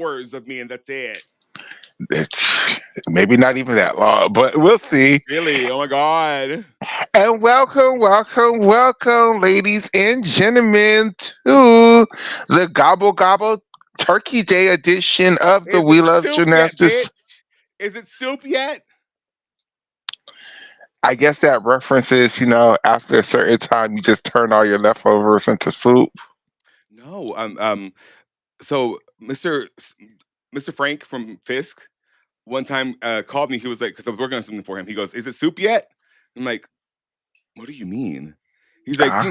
hours of me, and that's it. Maybe not even that long, but we'll see. Really? Oh my god. And welcome, ladies and gentlemen, to the Gobble Gobble Turkey Day edition of the Is it We Love soup yet, Gymnastics. bitch? Is it soup yet? I guess that references, after a certain time, you just turn all your leftovers into soup. No. So Mr. Frank from Fisk one time called me. He was like, because I was working on something for him. He goes, "Is it soup yet?" I'm like, "What do you mean?" He's like, Ah, he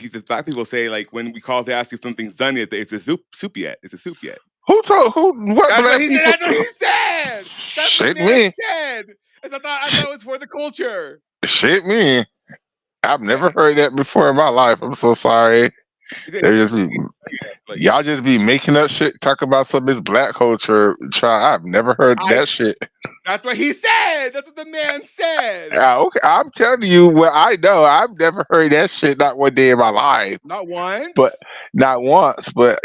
the black people say like when we call to ask if something's done yet, it's a soup yet. It's a soup yet. who told who? What That's what black he said. people? That's what he said. That's what the Shit man me, said. As I thought it was for the culture. shit me. I've Yeah, never heard that before in my life. I'm so sorry. he did. They just be, Like y'all just be making up shit. Talk about some of this black culture. Child, I've never heard I. that shit. That's what he said. That's what the man said. Okay, I'm telling you what I know. I've never heard that shit not one day in my life, Not but once. not once. But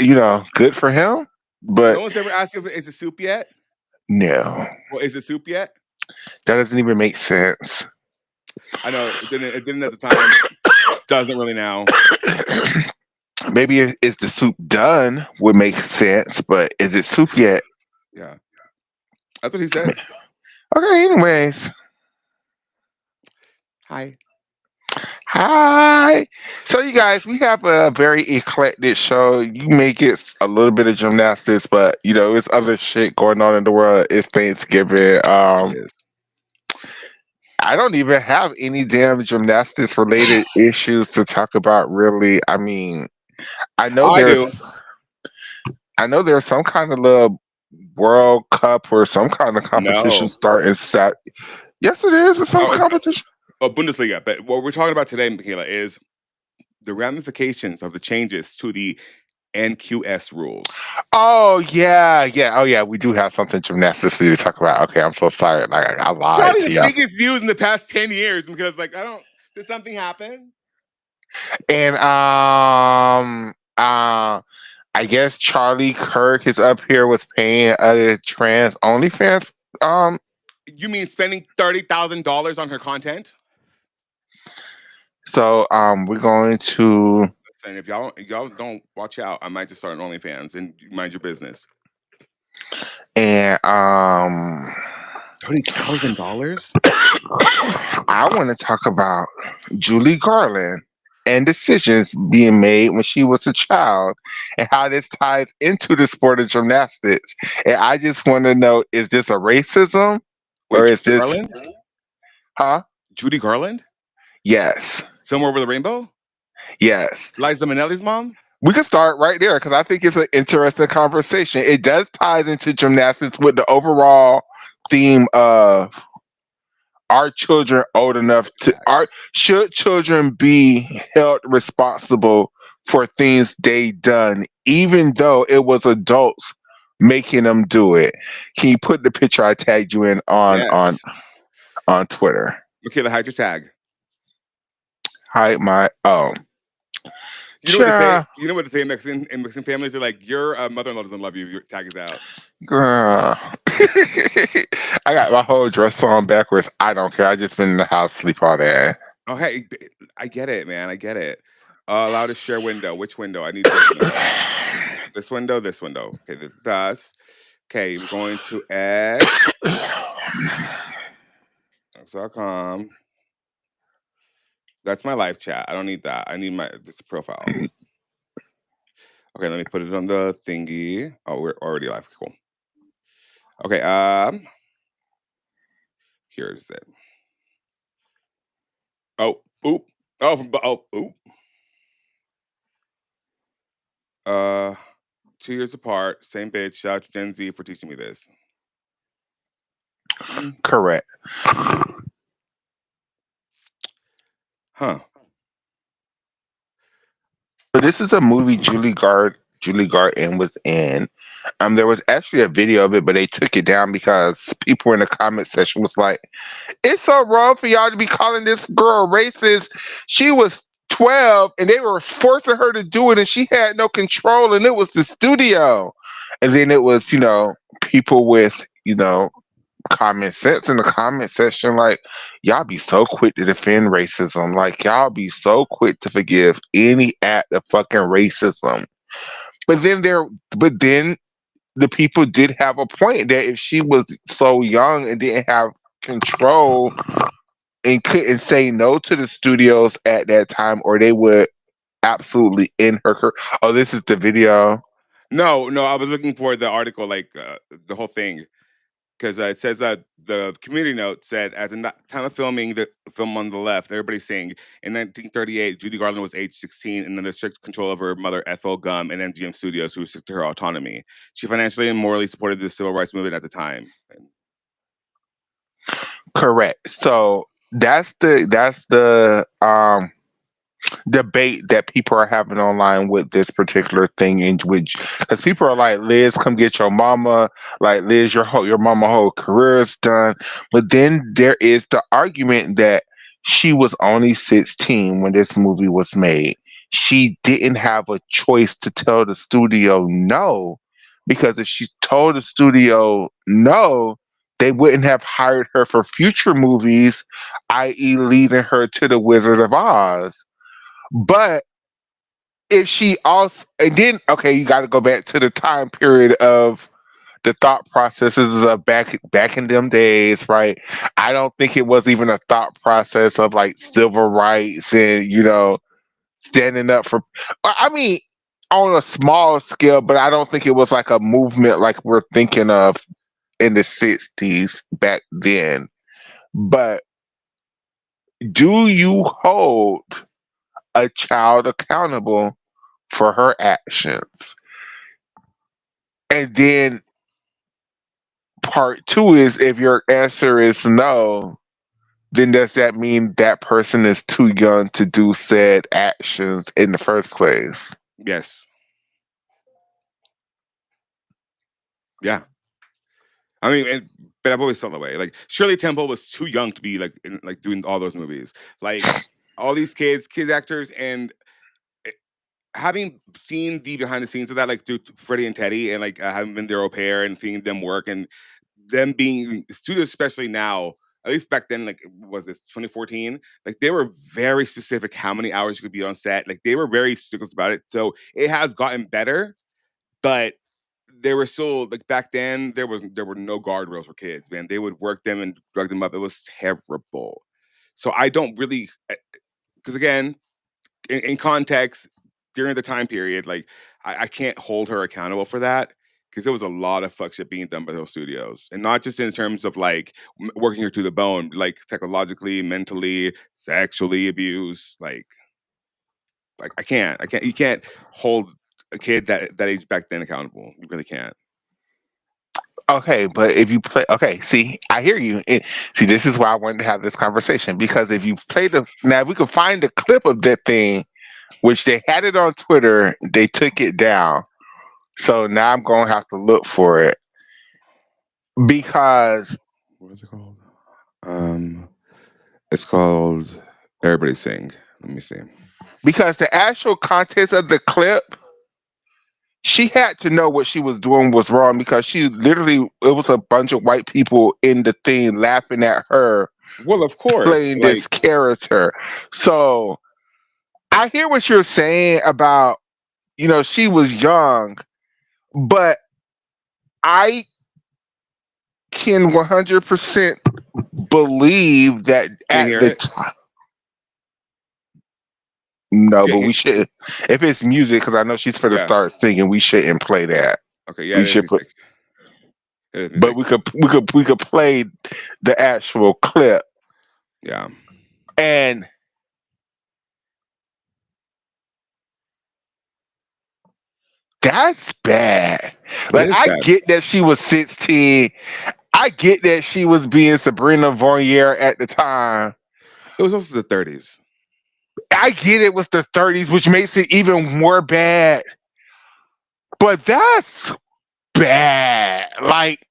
good for him. No But one's ever asked you if it's a soup yet. no, Well, is it soup yet? that doesn't even make sense. I know it didn't. It didn't at the time. Doesn't really now. Maybe is the soup done would make sense, but is it soup yet? Yeah, that's what he said. Okay, anyways. Hi. Hi. So you guys, we have a very eclectic show. You may get a little bit of gymnastics, but it's other shit going on in the world. It's Thanksgiving. It is. I don't even have any damn gymnastics related issues to talk about really. I mean, I know I do. there's I know there's some kind of little World Cup or some kind of competition No. starting set. Yes, it is. It's some Oh, competition. Bundesliga. But what we're talking about today, Michaela, is the ramifications of the changes to the NQS rules. Oh yeah, yeah. Oh yeah, we do have something gymnastics to talk about. Okay, I'm so sorry. Like I lied Probably to the y'all. biggest news in the past 10 years because, like, I don't. Did something happen? And I guess Charlie Kirk is up here was paying a trans OnlyFans. You mean spending $30,000 on her content? So we're going to Listen, if y'all don't watch out, I might just start an OnlyFans and mind your business. and $30,000? I want to talk about Julie Garland and decisions being made when she was a child and how this ties into the sport of gymnastics. And I just want to know, is this a racism or Wait, is Judy this, Garland? huh? Judy Garland? Yes. Somewhere over the rainbow? Yes. Liza Minnelli's mom? We can start right there because I think it's an interesting conversation. It does ties into gymnastics with the overall theme of are children old enough to are should children be held responsible for things they done even though it was adults making them do it. Can you put the picture I tagged you in on on Yes. on Twitter? Michaela, hide your tag. Hi, my You know what they say? cha You know what they say in Mexican families? They're like, your mother-in-law doesn't love you. Your tag is out. girl. I got my whole dress on backwards. I don't care. I just been in the house sleep all day. Oh, hey, I get it, man. I get it. Allow to share window. Which window? I need this window. This window. This window. Okay, this is us. Okay, I'm going to X.com. That's my live chat. I don't need that. I need this profile. Okay, let me put it on the thingy. Oh, we're already live. Cool. Okay, here's it. Oh, oop. Oop. Uh, 2 years apart, same bitch. Shout out to Gen Z for teaching me this. Correct. Huh. So this is a movie Julie Garden was in. There was actually a video of it, but they took it down because people in the comment section was like, "It's so wrong for y'all to be calling this girl racist. She was 12 and they were forcing her to do it, and she had no control, and it was the studio." And then it was, people with, common sense in the comment section, like, y'all be so quick to defend racism. Like, y'all be so quick to forgive any act of fucking racism. But then the people did have a point that if she was so young and didn't have control and couldn't say no to the studios at that time, or they would absolutely end her career. Oh, this is the video. No, no, I was looking for the article, like the whole thing, because it says that the community note said at the time of filming the film on the left, everybody's saying in 1938, Judy Garland was age 16 and under strict control of her mother, Ethel Gum, and MGM Studios, who restricted her autonomy. She financially and morally supported the civil rights movement at the time. And Correct. So that's the debate that people are having online with this particular thing, in which, because people are like, Liz, come get your mama, like, Liz, your mama whole career is done. But then there is the argument that she was only 16 when this movie was made. She didn't have a choice to tell the studio no, because if she told the studio no, they wouldn't have hired her for future movies, i.e., leading her to the Wizard of Oz. But if she also, and then, okay, you got to go back to the time period of the thought processes of back in them days, right? I don't think it was even a thought process of like civil rights and, standing up for. I mean, on a small scale, but I don't think it was like a movement like we're thinking of in the '60s back then. But do you hold a child accountable for her actions? And then part two is, if your answer is no, then does that mean that person is too young to do said actions in the first place? yes, yeah. I mean, but I've always felt that way. Like Shirley Temple was too young to be like doing all those movies. Like all these kids actors, and having seen the behind the scenes of that, like through Freddie and Teddy, and like having been their au pair and seeing them work, and them being studios, especially now, at least back then, like was this 2014? Like they were very specific how many hours you could be on set. Like they were very strict about it. So it has gotten better, but they were still like back then. There were no guardrails for kids, man. They would work them and drug them up. It was terrible. So I don't really, because again, in context during the time period, like I can't hold her accountable for that because there was a lot of fuck shit being done by those studios, and not just in terms of like working her to the bone, like psychologically, mentally, sexually abuse. Like I can't. You can't hold a kid that age back then accountable. You really can't. Okay, but if you play, okay, see, I hear you. See, this is why I wanted to have this conversation, because if you play now we can find a clip of that thing, which they had it on Twitter, they took it down. So now I'm going to have to look for it, because What is it called? Um, it's called Everybody Sing. Let me see. the actual context of the clip, she had to know what she was doing was wrong, because she literally, it was a bunch of white people in the thing laughing at her Well, of course, playing like this character. So I hear what you're saying about, she was young, but I can 100% believe that can you at hear the it? time. No, Yeah, but we should. If it's music, because I know she's for to yeah. start singing, we shouldn't play that. Okay, yeah, We it is should put, music. It is but music. we could play the actual clip, Yeah, and that's bad. it Like, is I bad. get that she was 16. I get that she was being Sabrina Voyeur at the time. It was also the 30s. I get it was the '30s, which makes it even more bad. But that's bad. Like,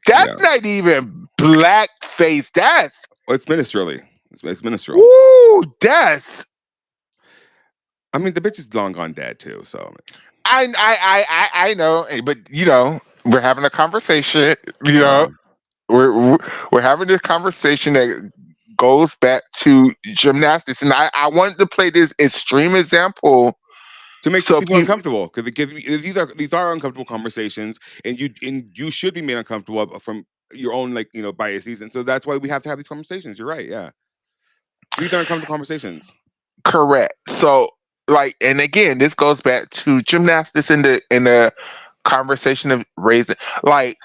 that's Yeah. not even blackface. That's, Well, it's minstrelly. It's minstrel. woo, that's, I mean, the bitch is long gone dead too. So I know, but we're having a conversation. Yeah. We're we're having this conversation that goes back to gymnastics, and I wanted to play this extreme example To make so people people. uncomfortable, because it gives me these are uncomfortable conversations, and you should be made uncomfortable from your own, like, biases, and so that's why we have to have these conversations. You're right, yeah. These are uncomfortable conversations. Correct. So, like, and again, this goes back to gymnastics in the conversation of raising. Like,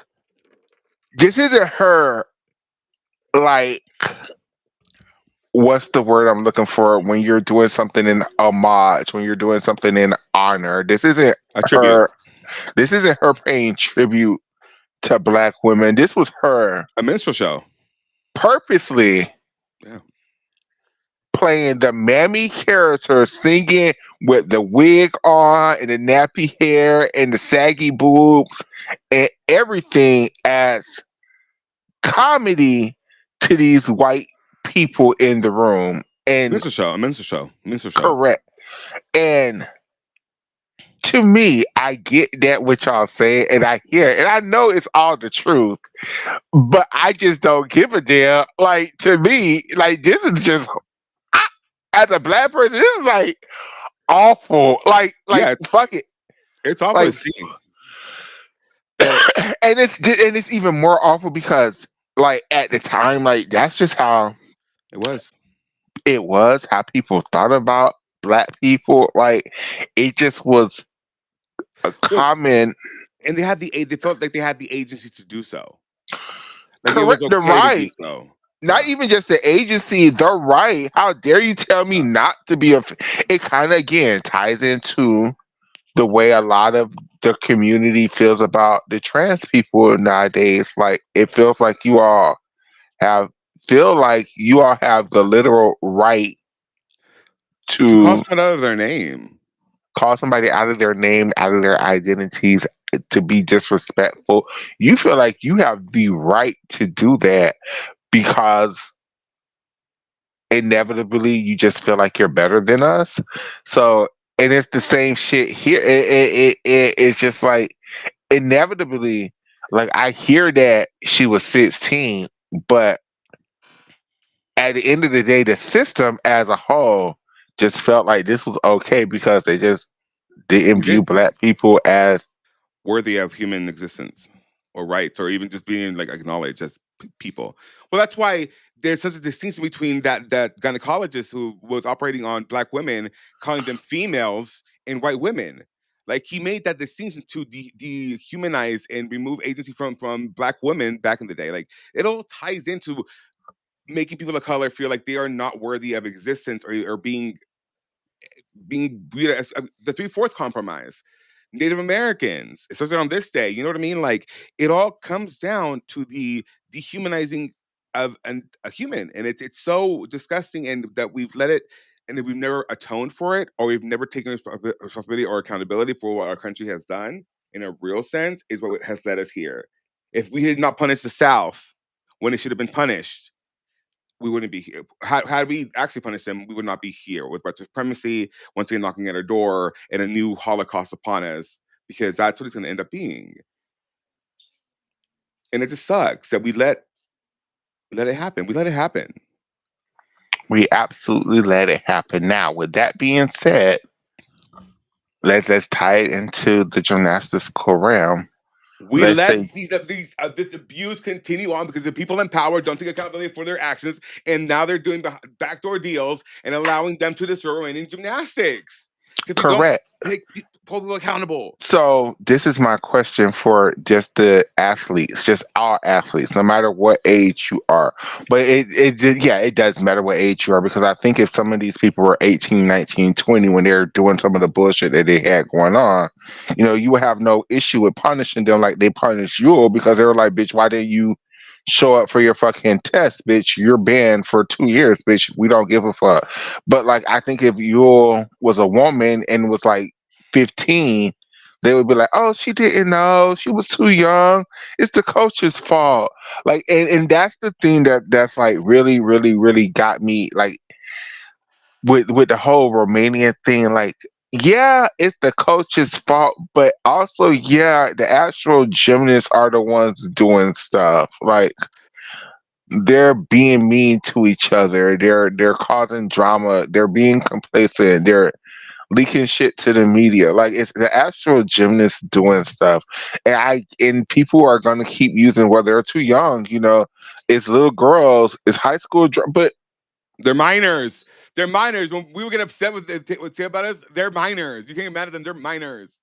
this isn't her. Like, what's the word I'm looking for when you're doing something in homage, when you're doing something in honor? This isn't A tribute, her. This isn't her paying tribute to black women. This was her a minstrel show. purposely Yeah, playing the mammy character, singing with the wig on and the nappy hair and the saggy boobs and everything as comedy to these white people in the room. And minstrel show, a minstrel show, minstrel show. correct. And to me, I get that what y'all saying, and I hear it, and I know it's all the truth, but I just don't give a damn. Like, to me, like, this is just I, as a black person, this is like awful. Like Yeah, it's fuck it. it's awful to Like, see, but and it's even more awful because like at the time, like that's just how it was. it was, how people thought about black people. Like it just was a Well, common. and they felt like they had the agency to do so. Like it was Correct, the okay to do right. so. Not Yeah. even just the agency, the right. How dare you tell me not to be a? It kind of again ties into the way a lot of the community feels about the trans people nowadays. Like it feels like have you all have the literal right To call to someone out of their name. call somebody out of their name, out of their identities, to be disrespectful. You feel like you have the right to do that because inevitably you just feel like you're better than us. So, and it's the same shit here. It's just like inevitably, like I hear that she was 16, but at the end of the day, the system as a whole just felt like this was okay because they just didn't They view did. black people as Worthy of human existence or rights or even just being like acknowledged as people. Well, that's why there's such a distinction between that gynecologist who was operating on black women, calling them females, and white women. Like he made that distinction to dehumanize and remove agency from black women back in the day. Like it all ties into making people of color feel like they are not worthy of existence or being viewed as the three-fourth compromise. Native Americans, especially on this day, you know what I mean? Like it all comes down to the dehumanizing of a human, and it's so disgusting, and that we've let it, and that we've never atoned for it, or we've never taken responsibility or accountability for what our country has done in a real sense, is what has led us here. If we did not punish the South when it should have been punished, we wouldn't be here. Had we actually punished them, we would not be here with white supremacy once again knocking at our door and a new Holocaust upon us, because that's what it's going to end up being. And it just sucks that we let it happen. We let it happen. we absolutely let it happen. Now, with that being said, let's tie it into the gymnastical realm. We Let's let say this abuse continue on because the people in power don't take accountability for their actions, and now they're doing backdoor deals and allowing them to destroy in gymnastics because they don't correct. hold people accountable. So this is my question for just the athletes, just all athletes, no matter what age you are. But yeah, it does matter what age you are because I think if some of these people were 18, 19, 20 when they're doing some of the bullshit that they had going on, you would have no issue with punishing them like they punish you because they were like, bitch, why didn't you show up for your fucking test, bitch? You're banned for 2 years, bitch. We don't give a fuck. But like, I think if you was a woman and was like 15, they would be like, "Oh, she didn't know. She was too young. It's the coach's fault." Like, and that's the thing that's like really, really, really got me like with the whole Romanian thing. Like, yeah, it's the coach's fault, but also, yeah, the actual gymnasts are the ones doing stuff. Like they're being mean to each other. They're causing drama. They're being complacent. They're leaking shit to the media. Like it's the actual gymnasts doing stuff, and people are gonna keep using well they're too young. It's little girls, it's high school, but They're minors. They're minors. When we were getting upset with say about us, they're minors. You can't get mad at them. They're minors.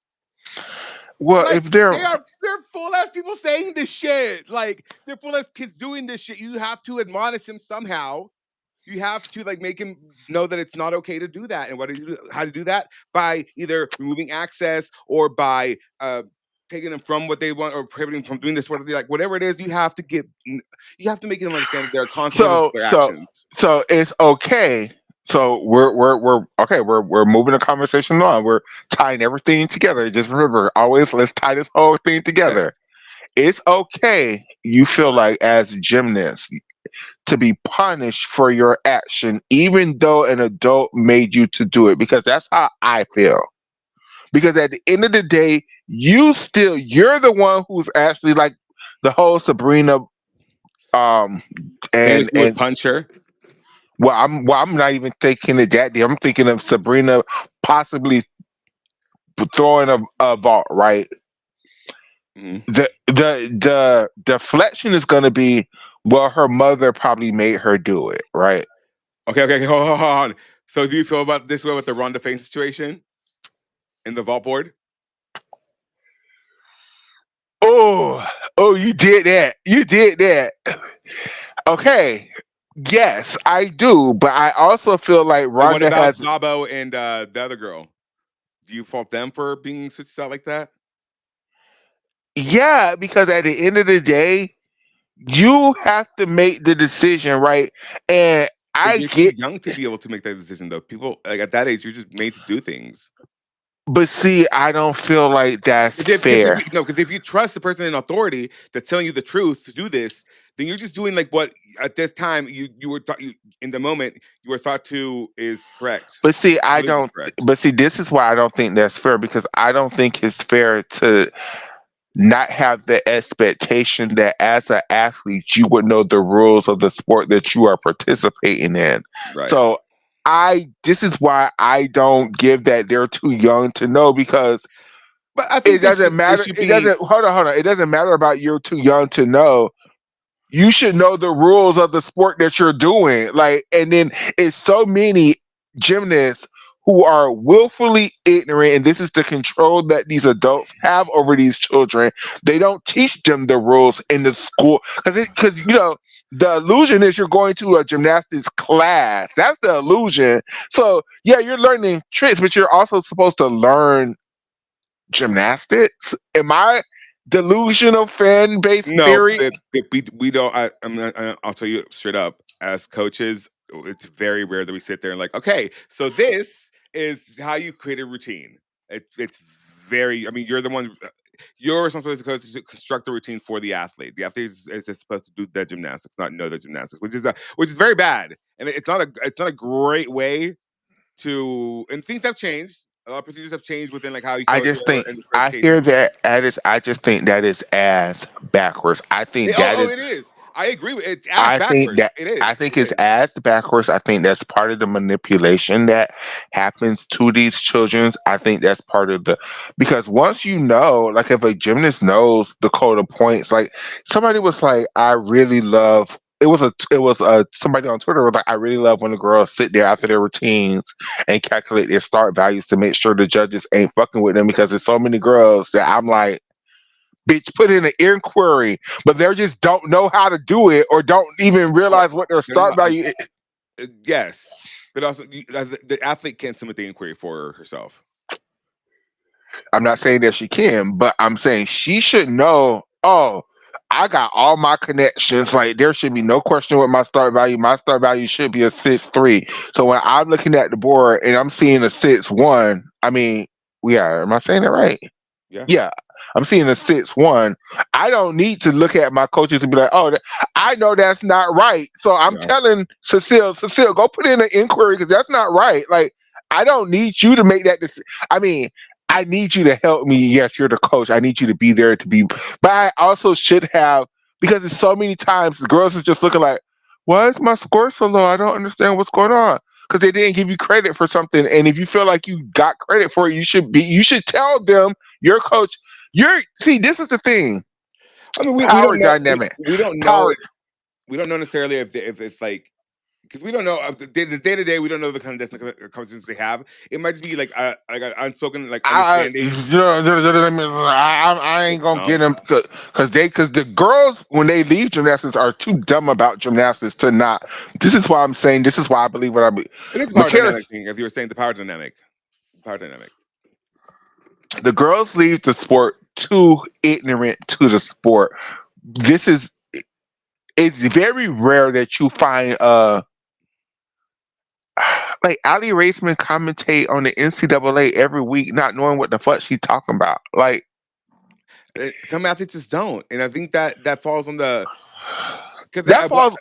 well, Like if they're they're full ass people saying this shit. Like they're full ass kids doing this shit. You have to admonish him somehow. You have to like make him know that it's not okay to do that. And how to do that? By either removing access or by taking them from what they want or prohibiting them from doing this, whatever it is, you have to make them understand that there are consequences so for their so actions. so it's okay. So we're okay. We're moving the conversation on. We're tying everything together. Just remember, always let's tie this whole thing Yes. together. It's okay. You feel like as a gymnast to be punished for your action, even though an adult made you to do it, because that's how I feel. Because at the end of the day, you're the one who's actually like the whole Sabrina um Saying that and you would punch her. I'm not even thinking of that. I'm thinking of Sabrina possibly throwing a vault, right? Mhm. The deflection is going to be, well, her mother probably made her do it, right? Okay. Hold on. So do you feel about this way with the Ronda Fane situation in the vault board? Oh, oh, you did that. You did that. Okay. Yes, I do, but I also feel like And what Rhonda about has. Zabo and the other girl? Do you fault them for being switched out like that? Yeah, because at the end of the day, you have to make the decision, right? And But I you're too get, young to be able to make that decision, though. People like at that age, you're just made to do things. but see, I don't feel like that's fair. Because if you trust the person in authority that's telling you the truth to do this, then you're just doing like what at this time you were thought you in the moment you were thought to is correct. But see, I Believed is don't. correct. But see, this is why I don't think that's fair, because I don't think it's fair to not have the expectation that as an athlete you would know the rules of the sport that you are participating in. Right. So I this is why I don't give that they're too young to know, because But I it think doesn't there matter. should It be doesn't hold on. It doesn't matter about you're too young to know. You should know the rules of the sport that you're doing. Like, and then it's so many gymnasts who are willfully ignorant, and this is the control that these adults have over these children. They don't teach them the rules in the school, because the illusion is you're going to a gymnastics class. That's the illusion. So yeah, you're learning tricks, but you're also supposed to learn gymnastics. Am I delusional fan base no. theory? We don't. I'll tell you straight up. As coaches, it's very rare that we sit there and like, okay, so this is how you create a routine. It's very. I mean, you're the one. Your responsibility as a coach is to construct the routine for the athlete. The athlete is just supposed to do the gymnastics, not know the gymnastics, which is very bad. And it's not a great way to. And things have changed. A lot of procedures have changed within like how you I coach just think and for I hear education. that at is. I just think that is ass backwards. I think that Oh, is. it is. I agree with it. Ass I think backwards. that It I is. think It it's is. ass backwards. I think that's part of the manipulation that happens to these children. I think that's part of the, because once you know, like if a gymnast knows the code of points, like somebody was like, I really love. It was a somebody on Twitter was like, I really love when the girls sit there after their routines and calculate their start values to make sure the judges ain't fucking with them, because there's so many girls that I'm like, bitch, put in an inquiry, but they just don't know how to do it or don't even Oh, realize what their they're start not. value is. Yes, but also the athlete can't submit the inquiry for herself. I'm not saying that she can, but I'm saying she should know, oh, I got all my connections. Like there should be no question with my start value. My start value should be a 6.3. So when I'm looking at the board and I'm seeing a 6.1, I mean, yeah, am I saying it right? Yeah, Yeah, I'm seeing a 6.1. I don't need to look at my coaches and be like, oh, I know that's not right. So I'm yeah. telling Cecile, go put in an inquiry because that's not right. Like, I don't need you to make that decision. I mean, I need you to help me. Yes, you're the coach. I need you to be there to be, but I also should have, because it's so many times the girls is just looking like, why is my score so low? I don't understand what's going on. Because they didn't give you credit for something, and if you feel like you got credit for it, you should tell them your coach. You're see, this is the thing. I mean, we Power don't know dynamic. we don't know Power. if we don't know necessarily if it's like because we don't know the day to day. We don't know the kind of conversations they have. It might just be like an unspoken like understanding. I ain't gonna No, get them because the girls when they leave gymnastics are too dumb about gymnastics to not. This is why I'm saying this is why I believe what I believe. it is a power Michaela, dynamic thing, as you were saying, the power dynamic. Power dynamic. the girls leave the sport too ignorant to the sport. This is it's very rare that you find like Ali Raceman commentate on the NCAA every week, not knowing what the fuck she talking about. Like Some athletes just don't, and I think that falls on the because that falls.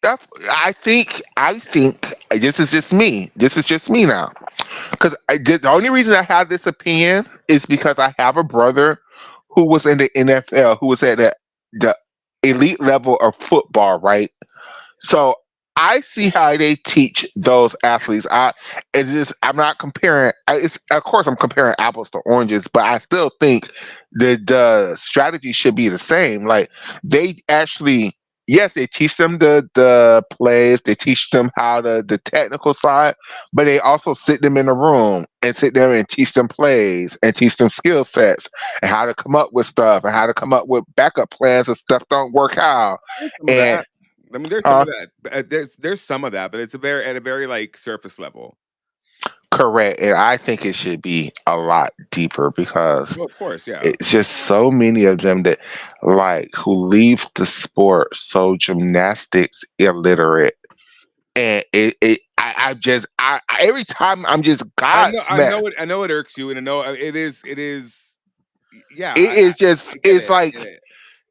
That I think this is just me. This is just me now. Because the only reason I have this opinion is because I have a brother who was in the NFL, who was at the elite level of football, right? So I see how they teach those athletes. I'm not comparing. It's of course I'm comparing apples to oranges, but I still think that the strategy should be the same. Like they actually, yes, they teach them the plays, they teach them how the technical side, but they also sit them in a room and sit there and teach them plays and teach them skill sets and how to come up with stuff and how to come up with backup plans if stuff don't work out. there's some of And that. I mean, there's some uh, of that. There's some of that, but it's a very at a very like surface level. correct. And I think it should be a lot deeper because Well, of course, yeah. it's just so many of them that like who leave the sport so gymnastics illiterate. And every time I'm just I godsmacked. know it. I know it irks you, and I know it is. It is. Yeah, It is I just get it. I get it.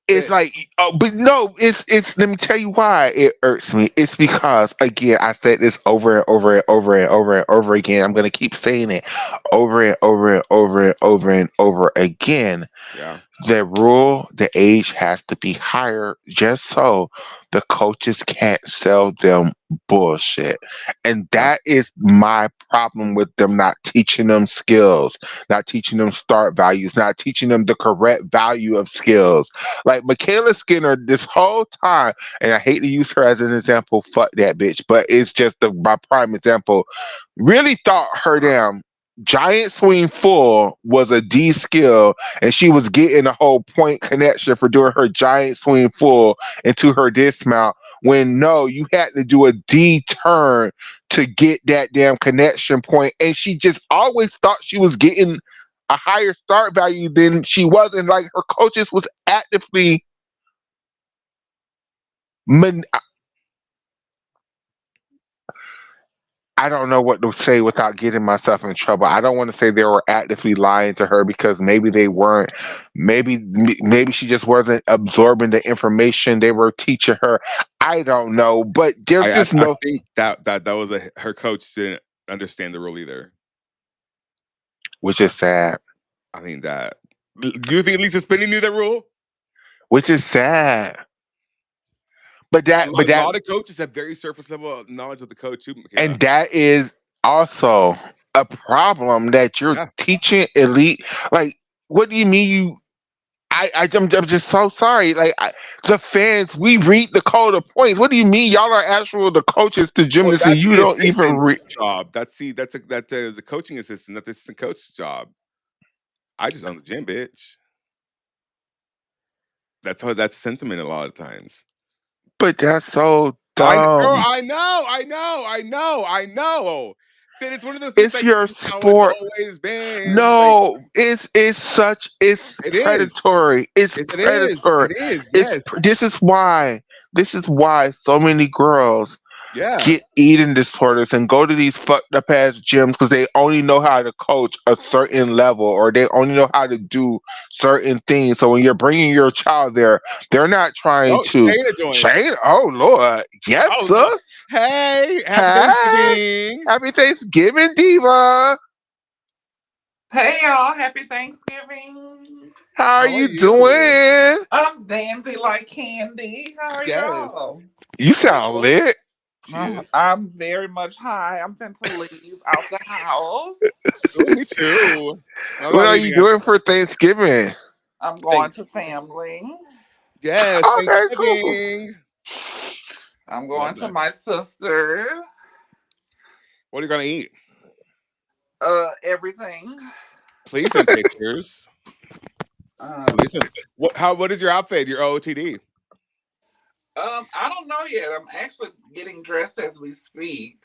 it's like oh but no, it's let me tell you why it irks me. It's because again I said this over and over and over and over and over again. I'm gonna keep saying it over and over and over and over and over again. Yeah, The rule, the age has to be higher just so the coaches can't sell them bullshit. And yeah. that is my problem with them not teaching them skills, not teaching them start values, not teaching them the correct value of skills. Like Michaela Skinner, this whole time, and I hate to use her as an example, fuck that bitch, but it's just my prime example, really thought her damn giant swing full was a D skill and she was getting a whole point connection for doing her giant swing full into her dismount when no, you had to do a D turn to get that damn connection point. And she just always thought she was getting a higher start value than she was. And like her coaches was actively man- I don't know what to say without getting myself in trouble. I don't want to say they were actively lying to her because maybe they weren't. Maybe she just wasn't absorbing the information they were teaching her. I don't know, but there's just I no, think that was her coach didn't understand the rule either. which is sad. I mean that. Do you think Lisa Spinney knew that rule? Which is sad. But A that, lot of coaches have very surface level knowledge of the code too, Michaela. and that is also a problem that you're Yeah. teaching elite. Like, what do you mean I'm just so sorry. Like the fans, we read the code of points. What do you mean, y'all are actual the coaches to Well, gymnasts, and that's you the don't even assistant's read? job. That's the coaching assistant. That's the assistant coach's job. I just own the gym, bitch. That's sentiment a lot of times. But that's so Girl, dumb. I know. But it's one of those things It's like your this is how it's sport. always been. Like No, it's it is. predatory. It's It is. predatory. It is. Yes. This is why so many girls Yeah. get eating disorders and go to these fucked up ass gyms because they only know how to coach a certain level or they only know how to do certain things. So when you're bringing your child there, they're not trying Oh, to Shayna doing. Shane. Oh Lord, yes, Oh, sis. Hey, happy Hey, Thanksgiving. happy Thanksgiving, Diva. Hey y'all, happy Thanksgiving. How are How are you you? doing? I'm dandy like candy. How are Yes. y'all? You sound Cool. lit. She is. I'm very much high. I'm trying to leave out the house. Oh, me too. I'm What not are leaving you after doing for Thanksgiving? I'm going to Thanksgiving. family. Yes, Okay, cool. Thanksgiving. I'm I love going to that. my sister. What are you gonna eat? Everything. Please send pictures. Um, Please send. What is your outfit? Your OOTD. I don't know yet. I'm actually getting dressed as we speak.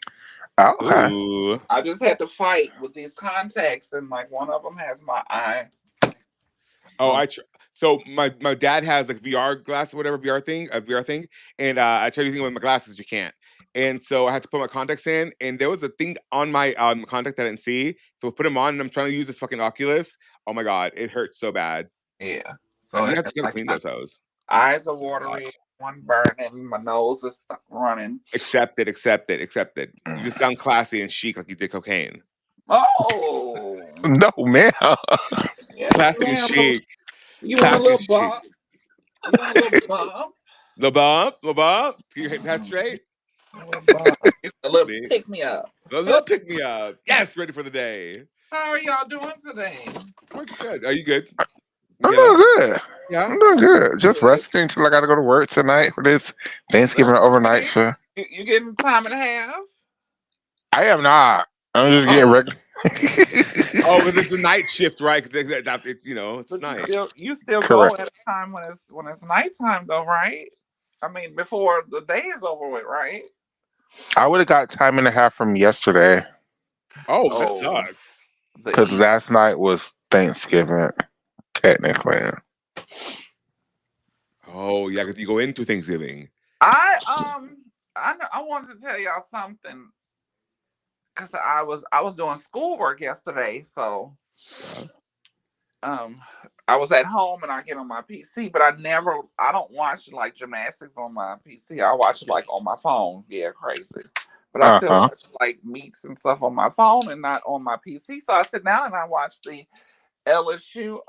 Okay. Ooh. I just had to fight with these contacts, and like one of them has my eye. Oh, So so my dad has like VR glass, whatever VR thing, and I tried using it with my glasses, you can't. And so I had to put my contacts in, and there was a thing on my contact that I didn't see. So I put them on, and I'm trying to use this fucking Oculus. Oh my god, it hurts so bad. yeah. So You it have to has kind of like clean my those hose. eyes are God. watery, one burning, my nose is running. Accept it, accept it, accept it. You just sound classy and chic like you did cocaine. Oh, No, man. yes, Classy and ma'am. chic. You want a Classy and little chic. bump? You want a little bump? The bump, the bump. Get your head Mm, straight. a little bump. A little See? pick me up. A little pick me up. Yes, ready for the day. How are y'all doing today? We're good. Are you good, I'm Michaela? doing good. Yeah. I'm doing good. Just Good. resting until I got to go to work tonight for this Thanksgiving That's overnight okay. shift. You getting time and a half? I am not. I'm just Oh, getting regular. oh, but it's the night shift, right? 'Cause it's it's But night. you still go Correct. at a time when it's nighttime though, right? I mean, before the day is over with, right? I would have got time and a half from yesterday Oh, that Oh, sucks. the because eve. last night was Thanksgiving, technically. Oh, yeah, because you go into Thanksgiving. I I wanted to tell y'all something because I was doing schoolwork yesterday, so Yeah. um I was at home and I get on my PC, but I don't watch like gymnastics on my PC. I watch it like on my phone. Yeah, crazy. But I Uh still huh. watch like meets and stuff on my phone and not on my PC. So I sit down and I watch the LSU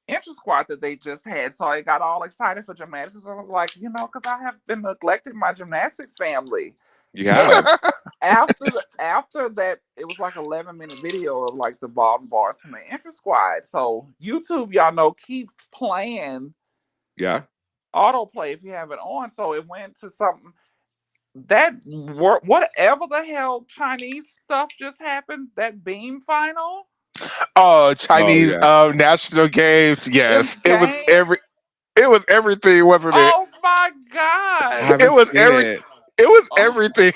inter squad that they just had. So I got all excited for gymnastics. I was like, because I have been neglecting my gymnastics family. You And have. after that, it was like 11-minute video of like the ball and bars from the inter squad. So YouTube, y'all know, keeps playing Yeah. autoplay if you have it on. So it went to something whatever the hell Chinese stuff just happened. That beam final, Oh, Oh, Chinese yeah. national games. them Yes, games. it was everything, wasn't it? Oh my I god! It haven't was seen it. it was Oh everything.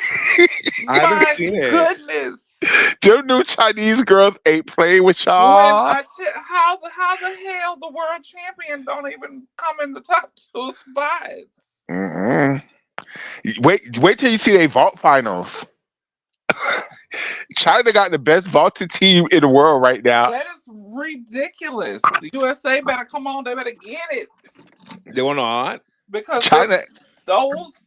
I haven't my seen it. goodness! Them new Chinese girls ain't playing with When y'all. how the hell the world champion don't even come in the top two spots? Mm-mm. Wait till you see they vault finals. China got the best vaulted team in the world right now. That is ridiculous. The USA better come on. They better get it They want on? because China, those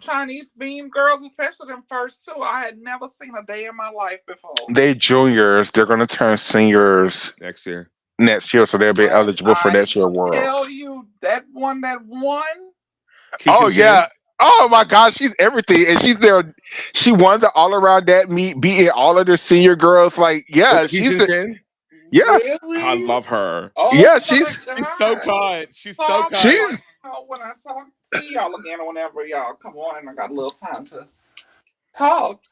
Chinese beam girls, especially them first two, I had never seen a day in my life before. they juniors. They're gonna turn seniors Next year. next year, so they'll be When eligible for I next year tell worlds. you that one that won, Oh Keishan yeah. Chin. Oh my gosh, she's everything, and she's there. She won the all around that meet, beating all of the senior girls. Like, Was yeah, it Keishan Chin? yeah, I really? love her. Oh yeah. my She's so god! kind. She's So so I'm kind. going She's when I talk see y'all again or whenever y'all come on and I got a little time to talk.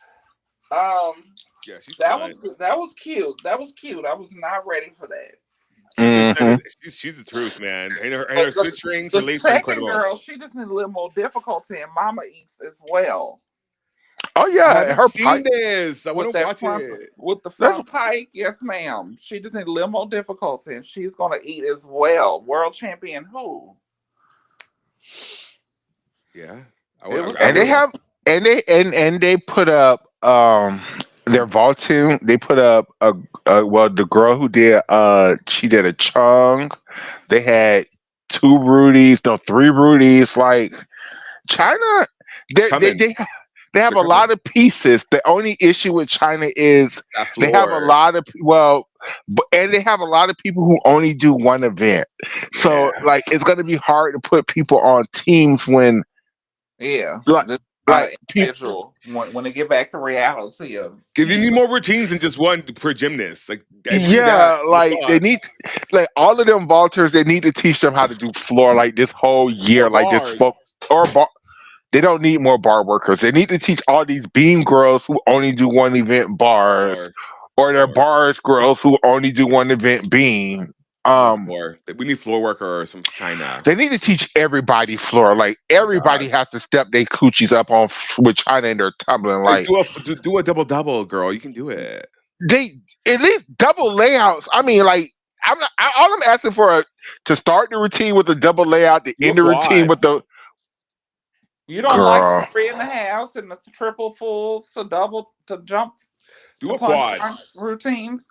Um, Yeah, she's that fun. was that was cute. That was cute. I was not ready for that. Keishan Chin hmm she's the truth, man. And her The, switch the, rings, her the lace are second incredible. girl, she just needs a little more difficulty, and Mama eats as well Oh I yeah, haven't her seen pipe. this. I want with to that watch front it. with the That's front pike. Yes, ma'am. She just needs a little more difficulty, and she's gonna eat as well. World champion who? Yeah. It was I and they really cute. have and they put up their vaulting. They put up a well, the girl who did she did a chung. They had two Rudies, no, three Rudies. Like China, they they coming. they they have a Chicago. lot of pieces. The only issue with China is That they have a floor. lot of and they have a lot of people who only do one event. Yeah. So like it's gonna be hard to put people on teams when Yeah, like this is not like an people. individual. When they get back to reality of Because you need team. more routines than just one per gymnast. Like if you do that, Yeah, the like they quad, need like all of them vaulters. They need to teach them how to do floor like this whole or year, like just bars, or bar. They don't need more bar workers. They need to teach all these beam girls who only do one event bars, or the or their floor, bars girls who only do one event beam. the Um, floor. We need floor workers from China. they need to teach everybody floor. Like Oh my god. everybody has to step their coochies up on with China and they're tumbling. Like Like do a double double, girl. You can do it. they at least double layouts. I mean, like all I'm asking for to start the routine with a double layout, to Do a end the routine quad. with the You don't like girl. 3.5s and the triple fulls to double to jump Do to a punch quad. punch routines.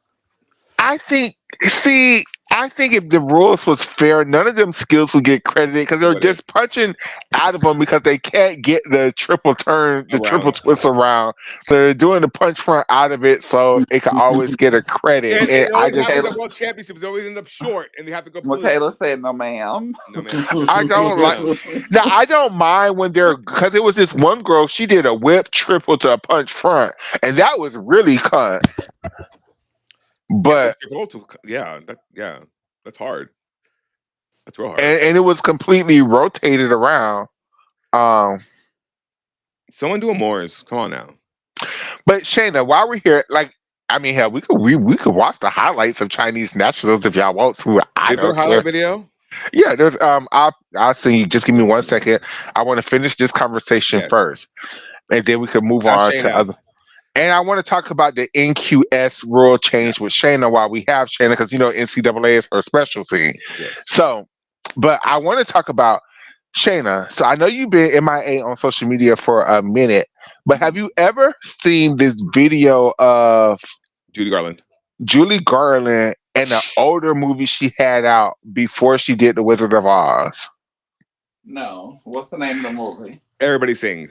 I think, see, I think if the rules was fair, none of them skills would get credited because they're Would it just punching out of them because they can't get the triple turn, the triple around? twist around. So they're doing the punch front out of it so it can always get a credit. And And it I always just, happens Michaela, at world championships. They always end up short, and they have to go pull. Michaela said, "No, ma'am." No, ma'am. She said, I no, don't like. ma'am. Now I don't mind when they're because it was this one girl. She did a whip triple to a punch front, and that was really cut. Yeah, whip But your goal to. Yeah, that's hard. That's real hard. and it was completely rotated around. Um, Someone do a Moors. Come on now. But Shayna, while we're here, like, I mean, hell, we could watch the highlights of Chinese nationals if y'all want to. I Is there a don't highlight care. video? Yeah, there's I'll send you. Just give me 1 second. I want to finish this conversation Yes. first, and then we can move That's on to Shayna. other. And I want to talk about the NQS rule Yeah. change with Shayna while we have Shayna, because NCAA is her specialty. Yes. So, but I want to talk about Shayna. So I know you've been MIA on social media for a minute, but have you ever seen this video of Judy Garland. Julie Garland and an older movie she had out before she did The Wizard of Oz? No, what's the name of the movie? Everybody sing.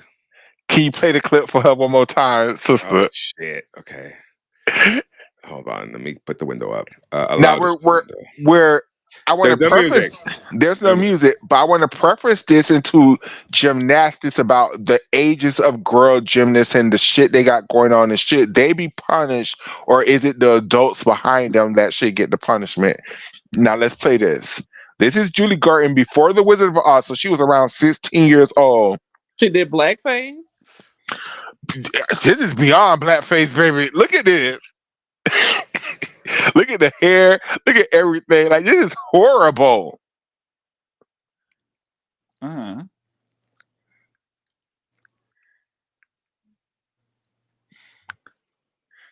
Can you play the clip for her one more time, Oh sister? shit. Okay. Hold on. Let me put the window up. Now Allow we're this window. we're I want to There's no music. preface. There's no No music. music, but I want to preface this into gymnastics about the ages of girl gymnasts and the shit they got going on. And shit they be punished, or is it the adults behind them that should get the punishment? Now let's play this. This is Julie Garden before The Wizard of Oz, so she was around 16 years old. She did blackface. This is beyond blackface, baby. Look at this. Look at the hair. Look at everything. Like this is horrible. Uh-huh.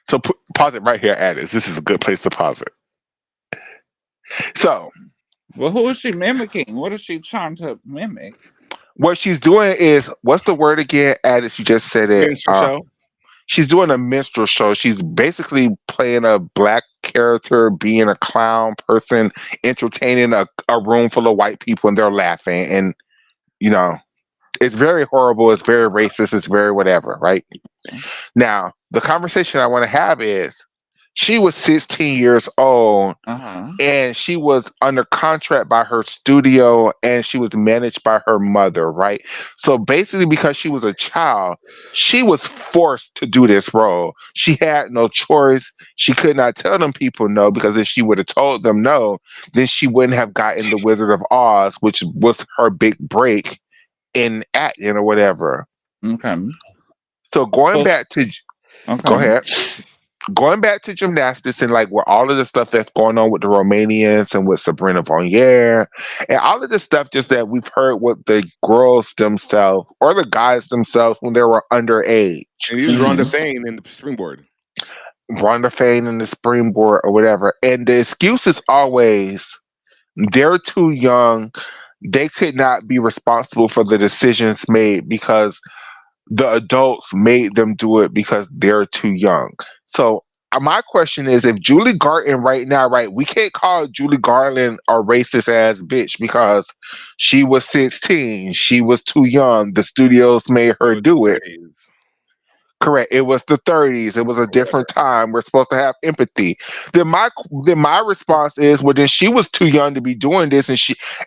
So pause it right here, Addis. This is a good place to pause it. So Well, who is she mimicking? What is she trying to mimic? what she's doing is what's the word again, Addis? You just said it. Minstrel show. She's doing a minstrel show. She's basically playing a black character, being a clown person, entertaining a room full of white people, and they're laughing. And you know, it's very horrible. It's very racist. It's very whatever, right? Now, the conversation I want to have is she was 16 years old Uh-huh. and she was under contract by her studio and she was managed by her mother, right? So basically, because she was a child, she was forced to do this role. She had no choice. She could not tell them people no, because if she would have told them no, then she wouldn't have gotten The Wizard of Oz, which was her big break in acting or whatever. Okay. So going So, back to go okay. ahead. Going back to gymnastics and like where all of the stuff that's going on with the Romanians and with Sabrina Vonnier and all of the stuff just that we've heard with the girls themselves or the guys themselves when they were underage. And use Rhonda Mhm. Fane in the springboard. Rhonda Fane and the springboard or whatever. And the excuse is always they're too young. They could not be responsible for the decisions made because the adults made them do it because they're too young. So my question is, if Julie Garland right now, right, we can't call Julie Garland a racist ass bitch because she was 16, she was too young. The studios made It her was the do it. 30s. Correct. It was the 30s. It was a different whatever. time. We're supposed to have empathy. Then my response is, well, then she was too young to be doing this,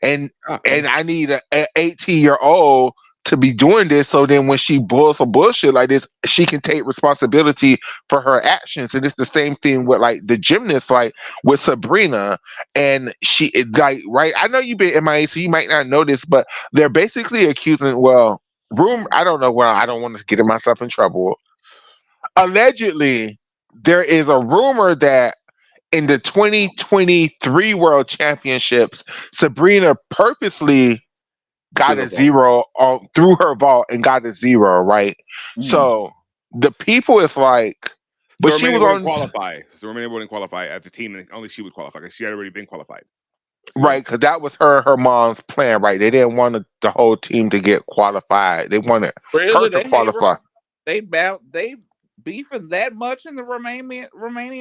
and Oh, and I need a 18-year-old to be doing this. So then when she bulls some bullshit like this, she can take responsibility for her actions. And it's the same thing with like the gymnast, like with Sabrina, and like right. I know you've been MIA, so you might not know this, but they're basically accusing. Well, room. I don't know. Well, I don't want to get myself in trouble. Allegedly, there is a rumor that in the 2023 World Championships, Sabrina purposely got a Silverbolt. zero through her vault and got a zero, right? Mm. So the people is like, So but she Romania was wouldn't on qualify. So Romania wouldn't qualify as a team, and only she would qualify because she had already been qualified. So yeah, right because that was her mom's plan, right? They didn't want the whole team to get qualified. They wanted her Really, to they hate qualify. they beefing that much in the Romanian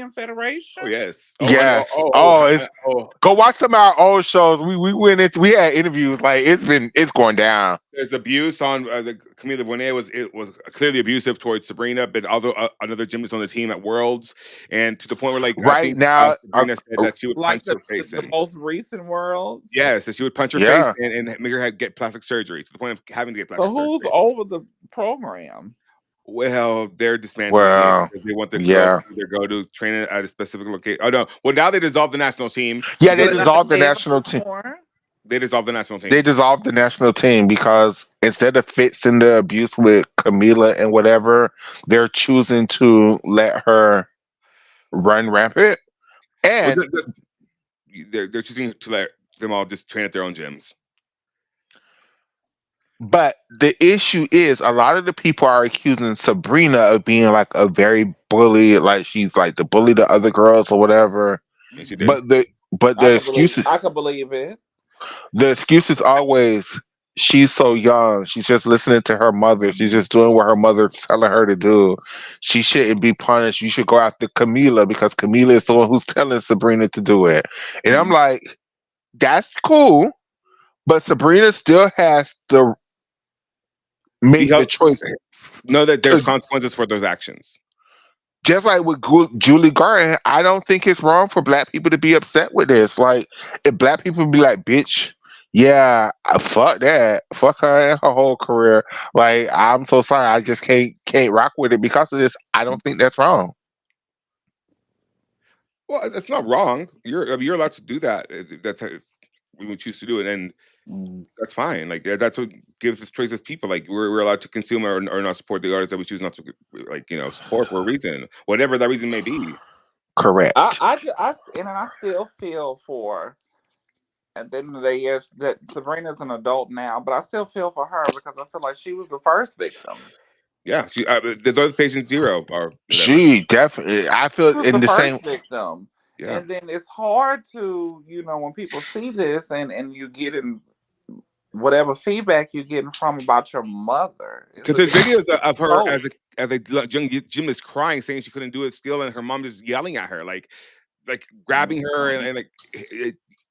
oh Federation. yes, Yes. Oh, it's oh. go watch some of our old shows. We went into we had interviews like it's going down. There's abuse on the Camila Vonet was clearly abusive towards Sabrina, but also another gymnast on the team at Worlds, and to the point where like I Right think now, Sabrina said that she would Like punch her face the in. most recent worlds. Yes, that she would punch her face yeah. and make her get plastic surgery to the point of having to get So plastic who's surgery. over the program? Well, they're dismantling it Well, because they want the girls yeah. to either go to training at a specific location. Oh no! Well, now they dissolved the national team Yeah, So they because they're not dissolved the together national team. anymore. they dissolved the national They team. dissolved the national team because instead of fixing the abuse with Camila and whatever, they're choosing to let her run rampant. Well, And they're choosing to let them all just train at their own gyms. but the issue is a lot of the people are accusing Sabrina of being like a very bully, like she's like the bully to other girls or whatever. And she did. But the excuses I could believe it. the excuse is always she's so young. She's just listening to her mother. She's just doing what her mother's telling her to do. She shouldn't be punished. You should go after Camila because Camila is the one who's telling Sabrina to do it. And I'm like, that's cool, but Sabrina still has to Be make the held, choice know that there's to consequences for those actions. just like with Julie Garden, I don't think it's wrong for black people to be upset with this. Like, if black people be like, bitch, yeah, fuck that. Fuck her and her whole career. Like, I'm so sorry. I just can't rock with it because of this. I don't think that's wrong. Well, it's not wrong. You're allowed to do that. That's how we would choose to do it, and Mm. that's fine. Like that's what gives us choice as people. Like we're allowed to consume or not support the artists that we choose not to like support for a reason, whatever that reason may be. Correct. And I still feel for. At the end of the day, yes, that Sabrina's an adult now, but I still feel for her because I feel like she was the first victim. Yeah, there's other patient zero or whatever. She definitely, I feel She was in the the same, first victim. Yeah, And then it's hard to, when people see this and you get in whatever feedback you're getting from about your mother. because there's videos of It's her so as a young gymnast crying, saying she couldn't do it still, and her mom just yelling at her, like grabbing her, and like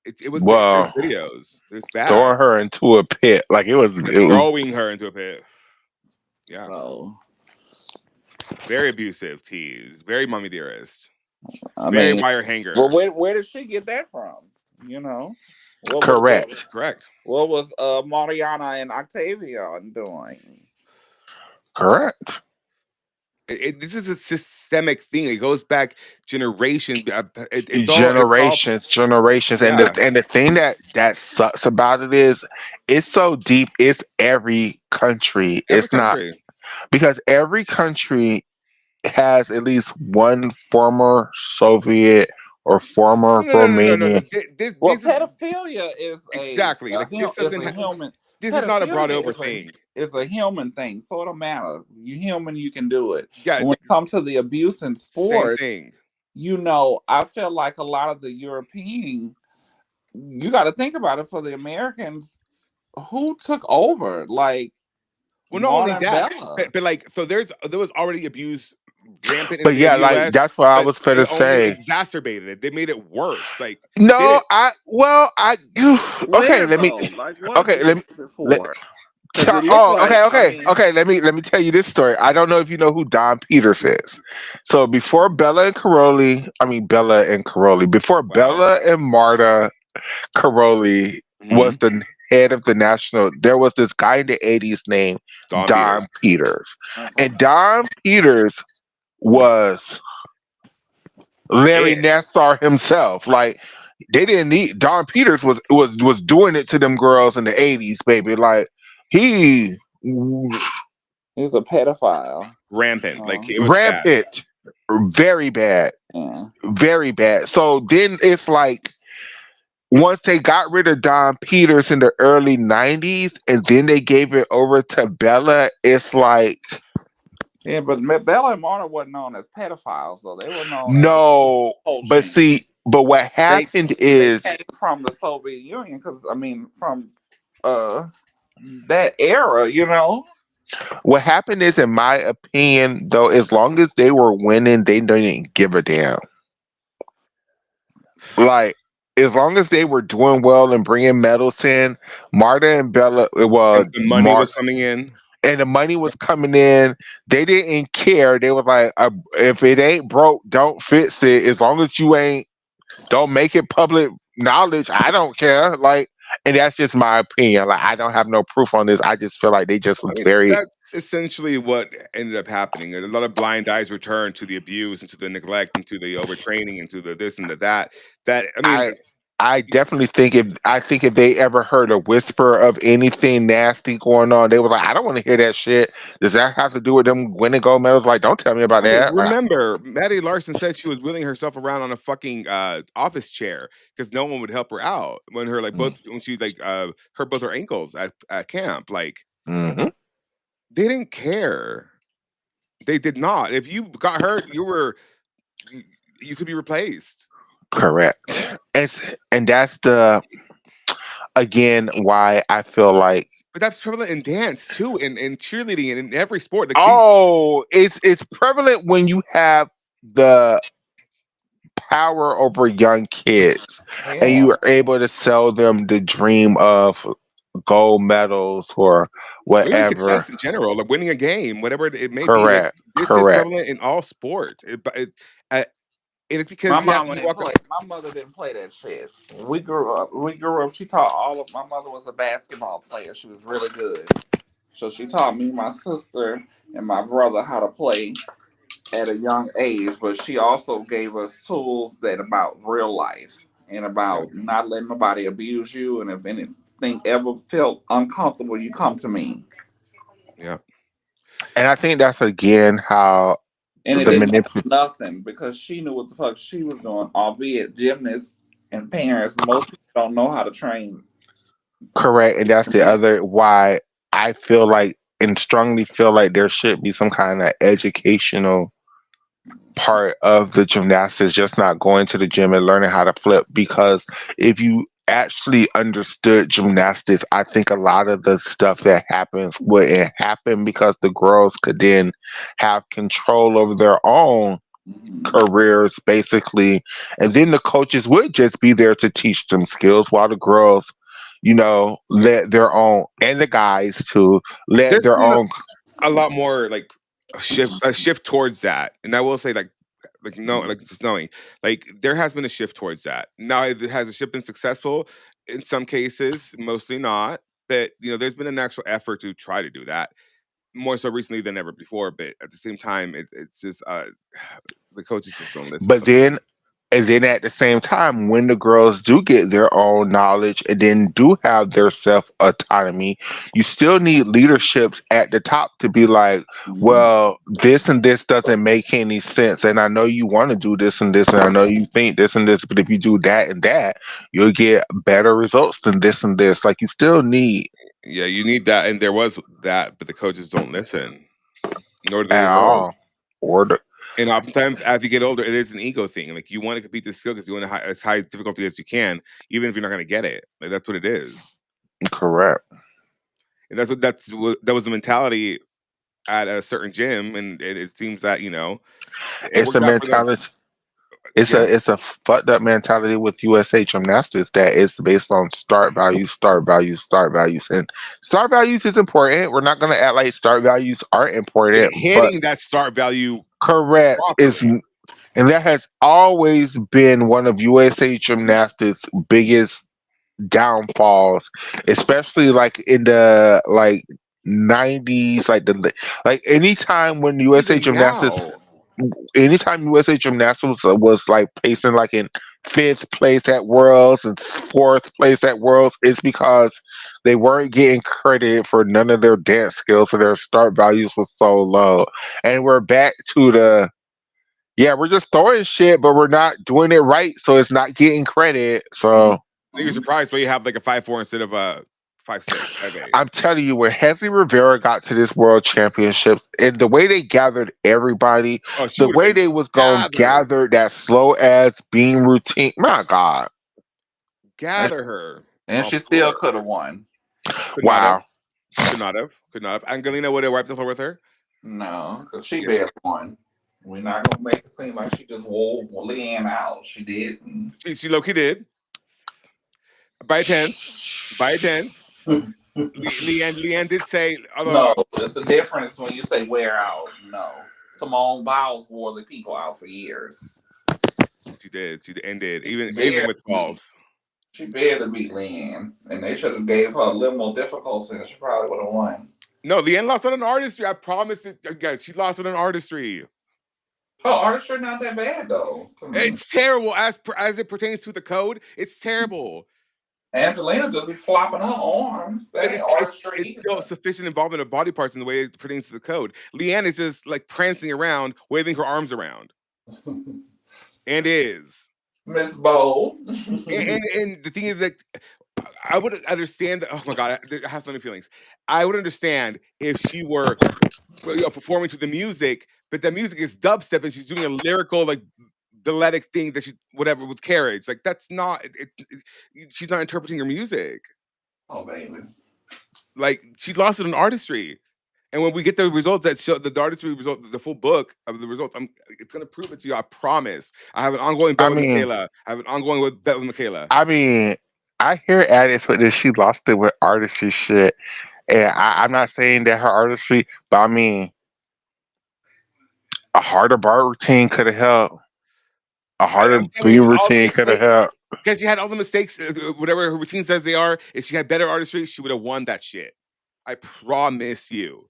it was there's well, videos. It's bad. throwing her into a pit. Like, it was Throwing her into a pit. Yeah, so very abusive. Tease. Very mommy dearest. I Very mean, wire well, hanger. where did she get that from? You know, what was correct. Correct. Mariana and Octavian doing? Correct. This is a systemic thing. It goes back generation. It's all. Generations, and Yeah. the thing that sucks about it is it's so deep. It's every country. Every It's not country. because every country has at least one former Soviet or former No. Romanian. Well, This is pedophilia is exactly like this is doesn't. a human. This is not a brought Pedophilia over thing. is a human thing, so it don't matter. You human, you can do it. Yeah. But when it comes to the abuse in Same sport, thing. I feel like a lot of the European. You got to think about it for the Americans who took over, like Well, not only Mona and that, Bella. but like so there was already abuse rampant But in yeah, the like U.S., that's what I but was they finna only say. exacerbated it. They made it worse. Like they No, didn't. I well, I okay. Where though? Like, what Okay, let me abuse let before? Because it looks Oh, like, okay, I okay, mean, okay. Let me tell you this story. I don't know if you know who Don Peters is. So before Bella and Caroli, before Wow. Bella and Marta Caroli was Hmm. the head of the national, there was this guy in the '80s named Don Peters. Don Peters, okay. and Don Peters was Larry It Nassar himself. Like they didn't need Don Peters was doing it to them girls in the '80s, baby. Like he He's a pedophile. rampant. Like Oh, it was bad. rampant, very bad, yeah. very bad. So then it's like once they got rid of Don Peters in the early '90s, and then they gave it over to Bella. It's like Yeah, but Bella and Marta wasn't known as pedophiles, though. They were known as no, but poaching. see, but what They happened they is came from the Soviet Union, because I mean, from uh that era, you know. what happened is, in my opinion, though, as long as they were winning, they didn't give a damn. Like, as long as they were doing well and bringing medals in, Marta and Bella, well, And the money was coming in. and the money was coming in. They didn't care. They was like, if it ain't broke, don't fix it. As long as you ain't, don't make it public knowledge. I don't care. Like, and that's just my opinion. Like, I don't have no proof on this. I just feel like they just I was mean, very that's essentially what ended up happening. A lot of blind eyes returned to the abuse and to the neglect and to the overtraining and to the this and the that. That I mean, I I definitely think if they ever heard a whisper of anything nasty going on, they were like, I don't want to hear that shit. Does that have to do with them winning gold medals? Like, don't tell me about I mean, that. Like, remember, Maddie Larson said she was wheeling herself around on a fucking office chair because no one would help her out when her like both when she like hurt both her ankles at camp. Like mhm, they didn't care. They did not. If you got hurt, you, you could be replaced. correct. And that's the again why I feel like But that's prevalent in dance too, in cheerleading and in every sport. Like these, oh, it's prevalent when you have the power over young kids and Yeah. you are able to sell them the dream of gold medals or or even whatever. success in general, like winning a game, whatever it may be. Like Correct. this is Correct. prevalent in all sports. Uh, and it's My because mama you didn't walk up. play. My mother didn't play that shit. We grew up. We grew up. She taught all of. My mother was a basketball player. She was really good. So she taught me, my sister, and my brother how to play at a young age. But she also gave us tools that about real life and Yeah, about not letting nobody abuse you. And if anything ever felt uncomfortable, you come to me. yeah. And I think that's again how And it the didn't matter manipulation. nothing because she knew what the fuck she was doing. Albeit gymnasts and parents, most people don't know how to train. Correct. And that's the other why I feel like and strongly feel like there should be some kind of educational part of the gymnastics, just not going to the gym and learning how to flip. Because if you actually understood gymnastics, I think a lot of the stuff that happens wouldn't happen because the girls could then have control over their own Mhm. careers basically, and then the coaches would just be there to teach them skills while the girls, let their own, and the guys too, let There's their been own. a lot more like a shift towards that, and I will say like no like just knowing like there has been a shift towards that. Now has the shift been successful in some cases, mostly not. But there's been an actual effort to try to do that more so recently than ever before. But at the same time, it's just the coaches just don't listen But sometimes. then And then at the same time, when the girls do get their own knowledge and then do have their self autonomy, you still need leaderships at the top to be like, Mhm. well, this and this doesn't make any sense. And I know you want to do this and this, and I know you think this and this, but if you do that and that, you'll get better results than this and this. Like, you still need Yeah, you need that, and there was that, but the coaches don't listen, nor do at the girls. all order. And oftentimes, as you get older, it is an ego thing. Like you want to compete this skill because you want to as high difficulty as you can, even if you're not going to get it. Like that's what it is, Correct. and that was the mentality at a certain gym, and it seems that it It's the worked out for them. mentality. Yeah. It's a fucked up mentality with USA gymnastics that it's based on start values, start values, and start values is important. We're not gonna act like start values aren't But important, but hitting that start value correct is, properly. and that has always been one of USA gymnastics' biggest downfalls, especially like in the like 90s, like anytime when USA Even gymnastics now. anytime USA Gymnastics was like placing like in fifth place at Worlds and fourth place at Worlds, it's because they weren't getting credit for none of their dance skills, so their start values was so low. And we're back to the, yeah, we're just throwing shit, but we're not doing it right, so it's not getting credit. So I think you're surprised why you have like a 5'4" instead of a 5'6", 5'8". I'm telling you, when Hezzy Rivera got to this World Championships and the way they gathered everybody, Oh, she the would have way been they was gonna gathered. gather that slow ass beam routine, my God, And, Gather her and off she the still floor. could have won. Could not have. wow. Could not have. Could not have. Angelina would have wiped the floor with her. No, because she Yes, barely won. We're not gonna make it seem like she just wore Leanne out. She didn't. she low key did by a 10. By a 10. Leanne did say, although No, there's a difference when you say wear out. No. Simone Biles wore the people out for years. she ended She even barely with beat. falls. She barely beat Leanne, and they should have gave her a little more difficulty, and she probably would have won. No, Leanne lost on an artistry. I promise it, guys. She lost on an artistry. Her artistry not that bad though to me. It's terrible as it pertains to the code. It's terrible. Angelina just be flopping her arms. But That ain't it's artistry still sufficient involvement of body parts in the way it pertains to the code. Leanne is just like prancing around, waving her arms around, either. and is. Miss Bowl. And the thing is that I would understand that. Oh my god, I have so many feelings. I would understand if she were performing to the music, but the music is dubstep, and she's doing a lyrical like balletic thing that she whatever with carriage. Like that's not. She's not interpreting her music. Oh baby. Like she lost it in artistry. And when we get the results that show the artistry result, the full book of the results, it's gonna prove it to you. I promise. I have an ongoing bet I with mean, Michaela. I have an ongoing bet with Michaela. I mean, I hear addicts with this. She lost it with artistry shit, and I'm not saying that her artistry, but I mean, a harder bar routine could have helped. A harder I'm telling beam you, all the routine could have mistakes helped. because she had all the mistakes, whatever her routine says they are. If she had better artistry, she would have won that shit. I promise you.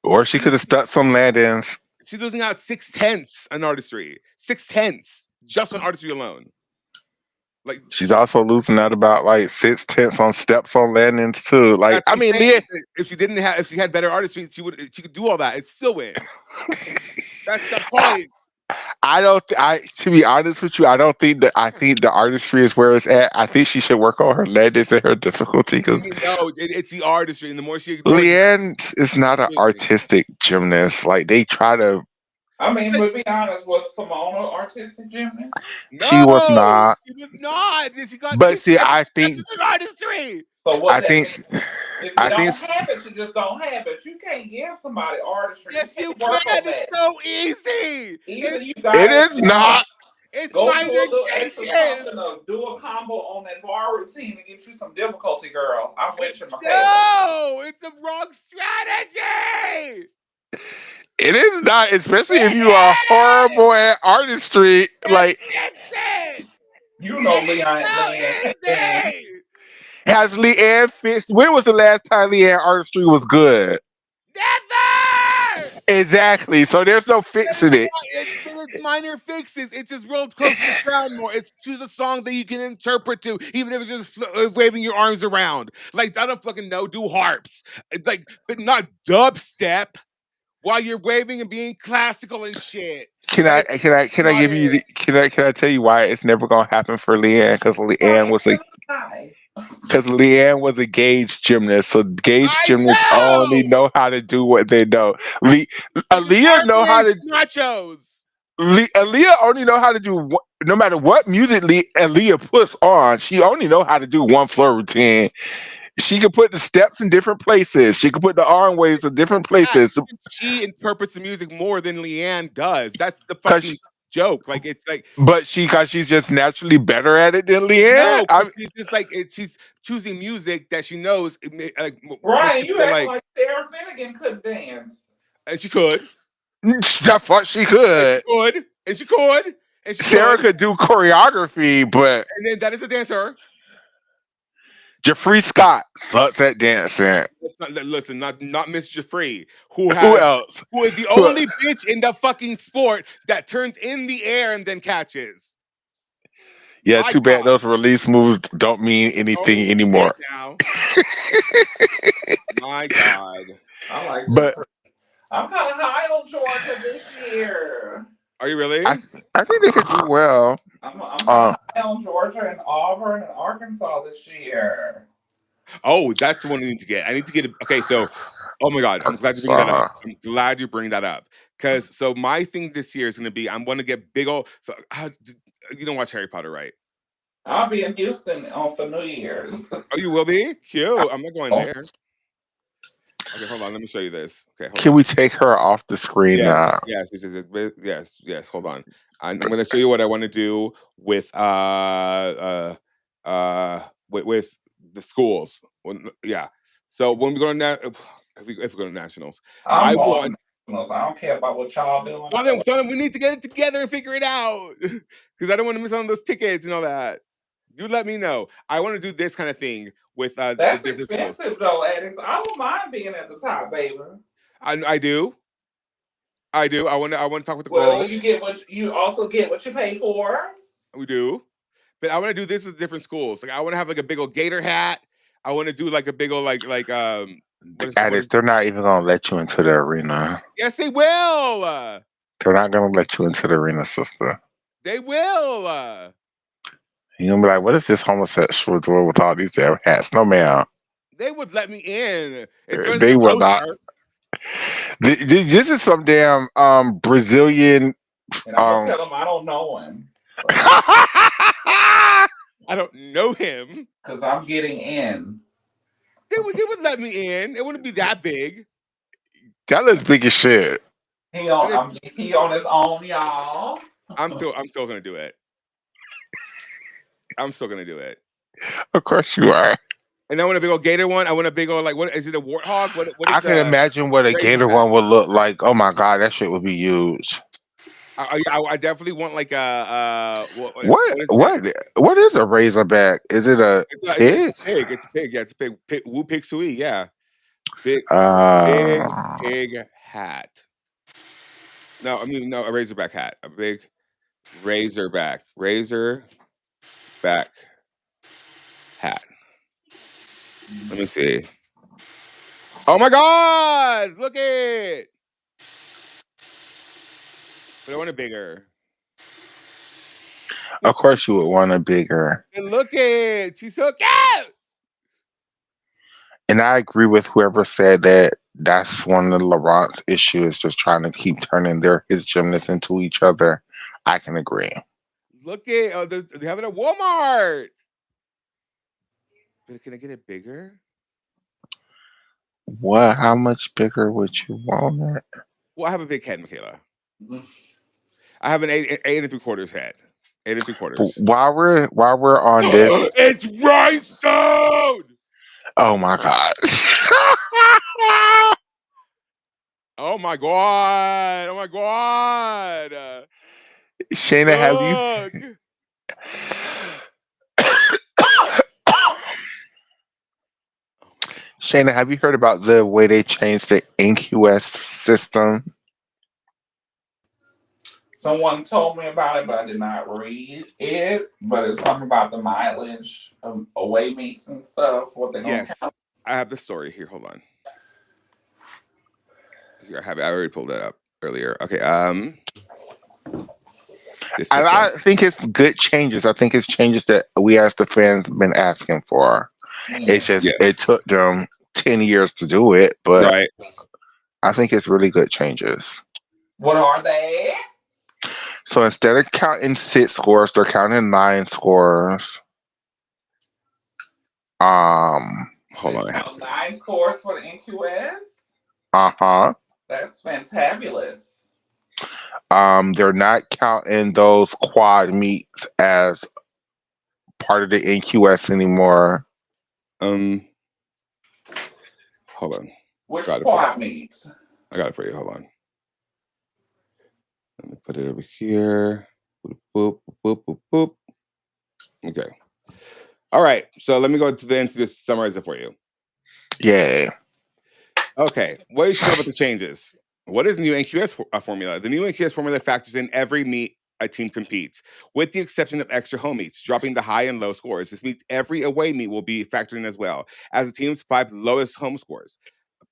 Or she could have stuck some landings. She's losing out 6/10 on artistry. 6/10 just on artistry alone. Like She's also losing out about like 6/10 on steps on landings too. Like, that's I what mean, I'm Leah, saying. If she had better artistry, she could do all that. It's still win. That's the I, point. I don't. I to be honest with you, I don't think that. I think the artistry is where it's at. I think she should work on her landings and her difficulty because No, it's the artistry, and the more she ignores the Leanne is not an artistry, artistic gymnast. Like they try to. I mean, but be honest, was Simona artistic gymnast? She was no, not. she was not. She got But see, that's just an artistry. So I what that think, means? If you I think don't have it, you just don't have it. You can't give somebody artistry. You Yes, you can't can. work on It's that. so easy. Either It's you got it it is or you don't. not. it's Go do minor a little extra changes. something or do a combo on that bar routine to get you some difficulty, girl. I'm with you, Michaela. No, it's the wrong strategy. It is not, especially if It you are horrible is. at artistry. Then Like, fix it. You know It's Leanne can't so dance. easy. has Leanne fixed? When was the last time Leanne artistry was good? Never. Exactly. So there's no fixing it. It's minor fixes. It's just real close to the ground more. It's choose a song that you can interpret to, even if it's just waving your arms around. Like I don't fucking know. Do harps, like, but not dubstep while you're waving and being classical and shit. Like Can I not give you it. can I tell you why it's never gonna happen for Leanne? Right, to the side. Because Leanne was a gauge gymnast, so gauge I gymnasts only know. know how to do what they know. She's an Aaliyah know how artist. to. Nachos. Aaliyah only know how to do no matter what music Aaliyah puts on. She only know how to do one floor routine. She can put the steps in different places. She can put the arm waves in different Yeah, places. she interprets the music more than Leanne does. That's the Cause fucking joke. Like it's like But because she's just naturally better at it than Leanne. no, because she's just like she's choosing music that she knows like makes Right, her you feel acting like, like Sarah Finnegan couldn't dance. and she could, That part she and she could. could, and she could, and she Sarah could, could do choreography, but and then that is a dancer. Jeffrey Scott sucks at dancing. Let's not listen, not Miss Jeffrey, Who else? who is the Who? only bitch in the fucking sport that turns in the air and then catches. Yeah, My too bad God, those release moves don't mean anything oh shit anymore. now. My God, I like But Jeffrey. I'm kind of high on Georgia this year. are you I really? I think they could do well. I'm kind Uh, of high on Georgia and Auburn and Arkansas this year. Oh, that's the one I need to get. I need to get. Okay, so oh my God, I'm glad you bring that up. uh, I'm glad you bring that up because so my thing this year is going to be I'm going to get big old. So, you don't watch Harry Potter, right? I'll be in Houston on for New Year's. Oh, you will be cute. I'm not going Oh, there. Okay, hold on. Let me show you this. Okay, hold can on. we take her off the screen Yes, now? yes. Hold on. I'm going to show you what I want to do with with the schools. Yeah. So when we go to if we go to nationals, I'm I going want. to nationals. I don't care about what y'all doing. Tell them we need to get it together and figure it out because I don't want to miss on those tickets and all that. You let me know. I want to do this kind of thing with the That's different schools. expensive though, Addicts. I don't mind being at the top, baby. I do. I do. I want to talk with the Well, girls. you get what you also get what you pay for. We do. But I want to do this with different schools. Like I want to have like a big old gator hat. I want to do like a big old what is Addis, they're not even gonna let you into the arena. yes they will. They're not gonna let you into the arena, sister. They will. You're gonna be like, what is this homosexual doing with all these damn hats? No, ma'am. They would let me in if there's They a will not. poster. This is some damn Brazilian. And I'm gonna Um, tell them I don't know him. So I don't know him. because I'm getting in. They would let me in. It wouldn't be that big. that looks big as shit. And He on his own, y'all. I'm still gonna do it. I'm still gonna do it. Of course you are. And I want a big old gator one. I want a big old what is it a warthog? What I is can imagine what a gator razorback? one would look like. Oh my god, that shit would be huge. I definitely want like a What what is it? what is a razorback? Is it a It's a pig? pig. It's a pig. Yeah, it's a pig. Woo pig sui. Yeah, big big Uh, pig hat. No, I mean no a razorback hat. A big razorback hat. Let me see. Oh my God! Look it. But I want it bigger. of course you would want a bigger. And look it. She's so cute. And I agree with whoever said that that's one of Laurent's issues, just trying to keep turning his gymnasts into each other. I can agree. Look it. Oh, they have it at Walmart. But can I get it bigger? What? How much bigger would you want it? Well, I have a big head, Michaela. I have an eight and three quarters head. Eight and three But quarters. while we're on this, It's rhinestone. oh my god. Oh my God. Oh my God. Shayna, have you Look. Oh my God. Shayna, have you heard about the way they changed the NQS system? Someone told me about it, but I did not read it. But it's something about the mileage of away meets and stuff. What they're gonna Yes. count. I have the story here. Hold on. Here I have it. I already pulled it up earlier. Okay. This And one. I think it's good changes. I think it's changes that we as the fans been asking for. Yeah. It's just it Yes. took them 10 years to do it, but Right. I think it's really good changes. What are they? So instead of counting 6 scores, they're counting 9 scores. Hold They on. I have count 9 scores for the NQS. Uh-huh. That's fantabulous. They're not counting those quad meets as part of the NQS anymore. Um, hold on. Which Got it for you. squad meets? I got it for you. Hold on. Let me put it over here. Boop, boop, boop, boop, boop. Okay. All right. So let me go to the end to just summarize it for you. Yeah. Okay. What you should know about the changes. What is the new NQS formula? The new NQS formula factors in every meet a team competes, with the exception of extra home meets, dropping the high and low scores. This means every away meet will be factored in as well as the team's 5 lowest home scores.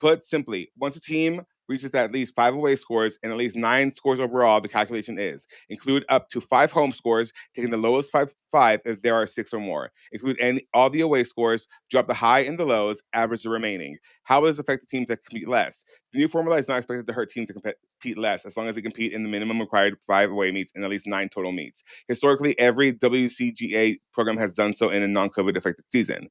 Put simply, once a team reaches at least 5 away scores and at least 9 scores overall, the calculation is include up to 5 home scores, taking the lowest five if there are 6 or more. Include all the away scores, drop the high and the lows, average the remaining. How will this affect the teams that compete less? The new formula is not expected to hurt teams that compete less as long as they compete in the minimum required 5 away meets and at least 9 total meets. Historically, every WCGA program has done so in a non-COVID affected season.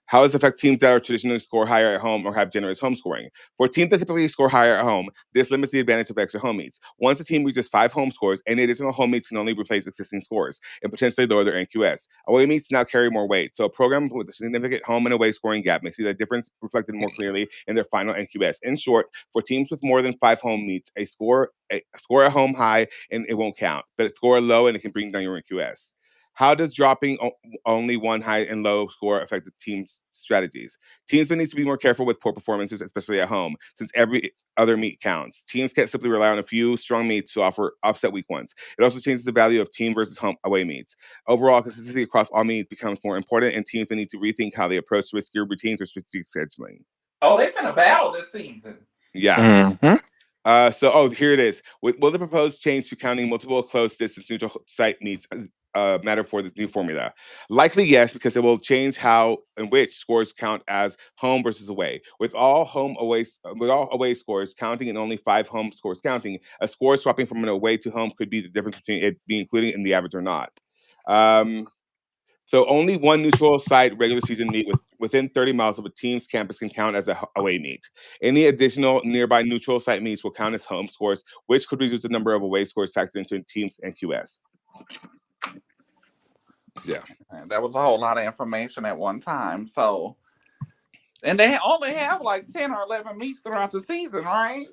How does it affect teams that are traditionally score higher at home or have generous home scoring? For teams that typically score higher at home, this limits the advantage of extra home meets. Once a team reaches 5 home scores, any additional home meets can only replace existing scores and potentially lower their NQS. Away meets now carry more weight, so a program with a significant home and away scoring gap may see that difference reflected more clearly in their final NQS. In short, for teams with more than 5 home meets, a score at home high and it won't count, but a score low and it can bring down your NQS. How does dropping only one high and low score affect the team's strategies? Teams will need to be more careful with poor performances, especially at home, since every other meet counts. Teams can't simply rely on a few strong meets to offer offset weak ones. It also changes the value of team versus home away meets. Overall, consistency across all meets becomes more important, and teams will need to rethink how they approach riskier routines or strategic scheduling. Oh, they've been a battle this season. Yeah. Hmm. Here it is. Will the proposed change to counting multiple close distance neutral site meets matter for this new formula? Likely yes, because it will change how and which scores count as home versus away. With all away scores counting and only 5 home scores counting, a score swapping from an away to home could be the difference between it being included in the average or not. Um, so only one neutral site regular season meet within 30 miles of a team's campus can count as a away meet. Any additional nearby neutral site meets will count as home scores, which could reduce the number of away scores factored into a team's NQS. Yeah. And that was a whole lot of information at one time. So, and they only have like 10 or 11 meets throughout the season, right?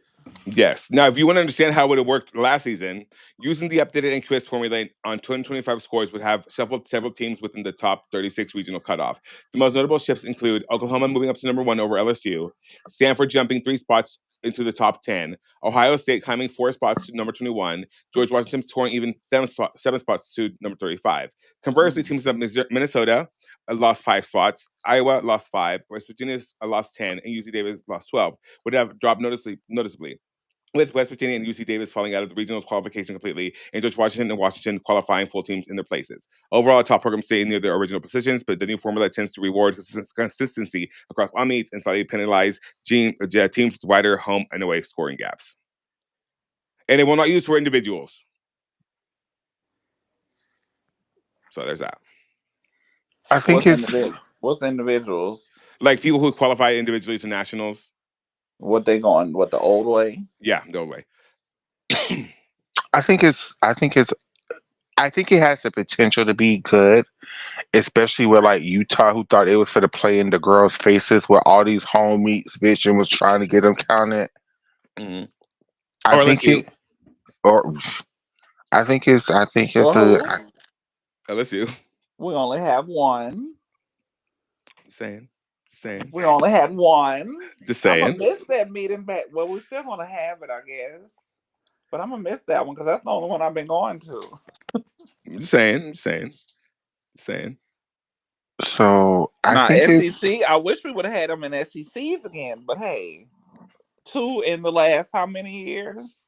Yes. Now, if you want to understand how it would have worked last season, using the updated NQS formula on 2025 scores would have several teams within the top 36 regional cutoff. The most notable shifts include Oklahoma moving up to number 1 over LSU, Stanford jumping 3 spots into the top 10, Ohio State climbing 4 spots to number 21, George Washington scoring even 7 spots to number 35. Conversely, teams like Minnesota lost 5 spots, Iowa lost 5, West Virginia lost 10, and UC Davis lost 12, would have dropped noticeably, with West Virginia and UC Davis falling out of the regional qualification completely, and George Washington and Washington qualifying full teams in their places. Overall, top programs stay near their original positions, but the new formula tends to reward consistency across all meets and slightly penalize teams with wider home and away scoring gaps. And it will not use for individuals. So there's that. I think it's. What's individuals? Like people who qualify individually to nationals. What they going? What the old way? Yeah, no way. I think it's. I think it's. I think it has the potential to be good, especially with like Utah, who thought it was for the play in the girls' faces with all these home meets, bitch, and was trying to get them counted. Mhm. I Or think LSU. it. Or I think it's. I think it's For a. who? LSU. We only have one. Just saying. Just saying. We only had one. Just I'm gonna saying. miss that meeting back. Well, we're still gonna have it, I guess. But I'm gonna miss that one because that's the only one I've been going to. I'm just saying. I'm just saying. Just saying. So I Now, think it's. SEC. I wish we would have had them in SECs again, but hey, two in the last how many years?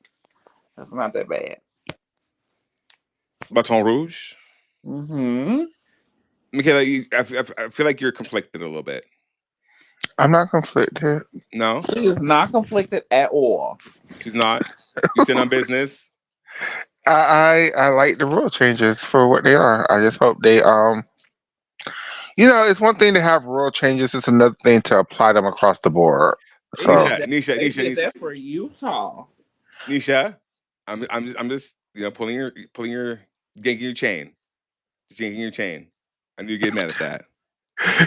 That's not that bad. Baton Rouge. Mm-hmm. Michaela, I feel like you're conflicted a little bit. I'm not conflicted. No, She is not conflicted at all. she's not. You stand on business. I like the rule changes for what they are. I just hope they it's one thing to have rule changes, it's another thing to apply them across the board. They did So Nisha, that. Nisha, They Nisha, did Nisha, that for Utah. Nisha. I'm just pulling your yanking your chain, just yanking your chain. I knew you get mad at that.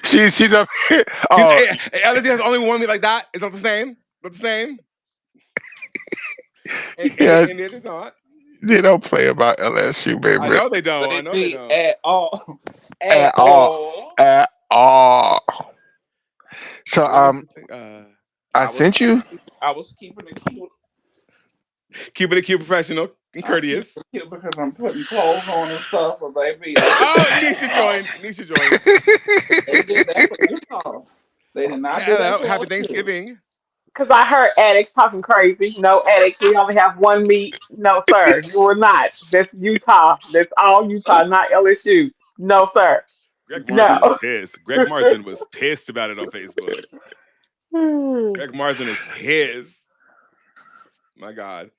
She's up here. She's, Oh, LSU has only one me like that. It's not the same. Not the same. yeah, And it is not. they don't play about LSU, I baby, know they don't. I know they Baby, don't. at all. at At all, all. at all. So, What was the thing? I I was sent you. I was keeping it cute. Keeping it cute, professional, and I'm keeping courteous. it cute because I'm putting clothes on and stuff. But baby, I did Oh, that for Nisha y'all. joined. Nisha joined. They did that for Utah. They did not do that Hello, for happy LSU. Thanksgiving. Because I heard addicts talking crazy. No addicts. We only have one meat. No, sir. You will not. That's Utah. That's all Utah, not LSU. No, sir. Greg Marsden was No. pissed. Greg Marsden was pissed about it on Facebook. Greg Marsden is pissed. My God.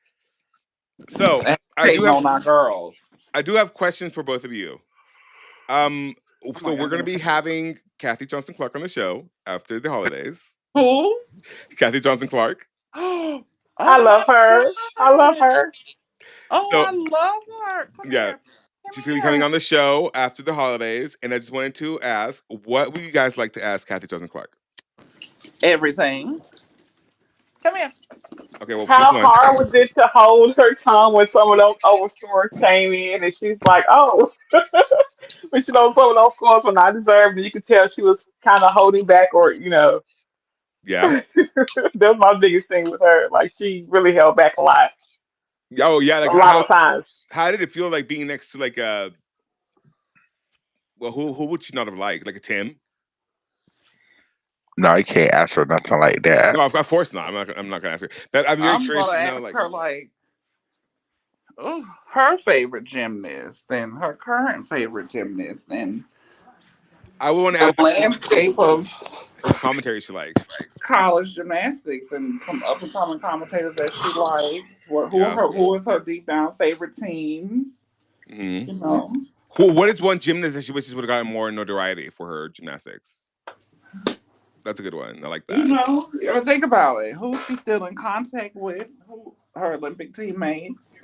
So And I do hating have on our girls. I do have questions for both of you. Um, Oh so my we're god, going give to me be having Kathy Johnson Clark on the show after the holidays. who? Kathy Johnson Clark. Oh I love my her. I love god. her. Oh, So I love her. Come yeah, here. Come she's going to be coming here. on the show after the holidays, and I just wanted to ask, what would you guys like to ask Kathy Johnson Clark? Everything. Come here. Okay, well, choose How one. hard was it to hold her tongue when some of those overstores came in and she's like, oh, but you know, some of those scores were not deserved. And you could tell she was kind of holding back or, Yeah. that was my biggest thing with her. Like, she really held back Oh yeah, a like lot of times. how did it feel like being next to like well, who would she not have liked? Like a Tim? No, you can't ask her nothing like that. No, of course not. I'm not gonna ask her. But I'm very I'm curious gonna to know, ask like, her like, oh, her favorite gymnast and her current favorite gymnast and I would want to the ask landscape of which commentary she likes. college gymnastics and some up and coming commentators that she likes. Yeah. Who is her deep down favorite teams? Hmm. You know, What is one gymnast that she wishes would have gotten more notoriety for her gymnastics? That's a good one. I like that. you ever think about it. Who she's still in contact with? Who her Olympic teammates?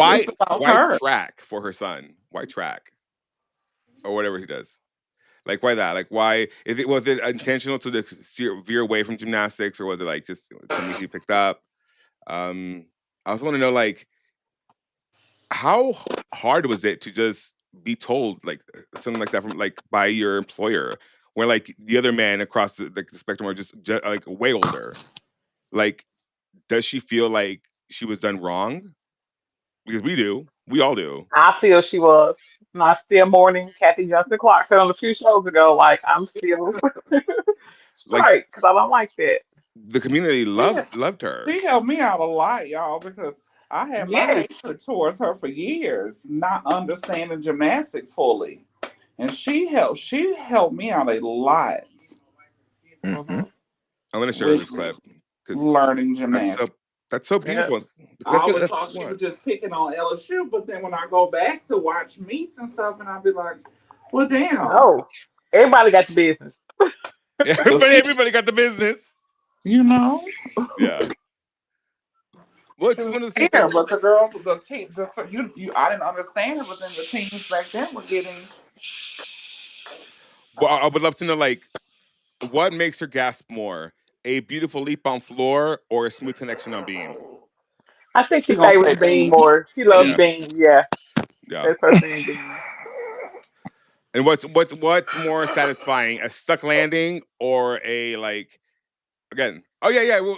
It's Why about why her. track for her son? Why track or whatever he does? Like why that? Like why is it was it intentional to veer away from gymnastics or was it like just something he picked up? I also want to know like how hard was it to just be told like something like that from like by your employer where like the other men across the spectrum are just like way older? Like, does she feel like she was done wrong? Because we all do. I feel she was. And I still mourning Kathy Johnson Clark said on a few shows ago, like, I'm still Like straight because I don't like that. the community Yeah, loved her. she helped me out a lot, y'all, because I had my Yes. hatred towards her for years, not understanding gymnastics fully. And she helped me out a lot Hmm. I'm gonna share with this clip because learning that's gymnastics. so that's so Yeah. beautiful. The I clip is always that's thought she what was just picking on LSU, but then when I go back to watch meets and stuff, and I'll be like, well, damn. No. Everybody got the business. But see, everybody got the business. you know, Yeah. Well, she it's was one of those things like there, but the girls, the team, I didn't understand it, but then the teams back then were getting. well, I would love to know like what makes her gasp more, a beautiful leap on floor or a smooth connection on beam? I think she She gonna say favors Bean Bean. more. She loves Yeah, Bean. Bean. Yeah. yeah. That's her thing, Bean. And what's more satisfying, a stuck landing or a like again? Oh yeah, yeah.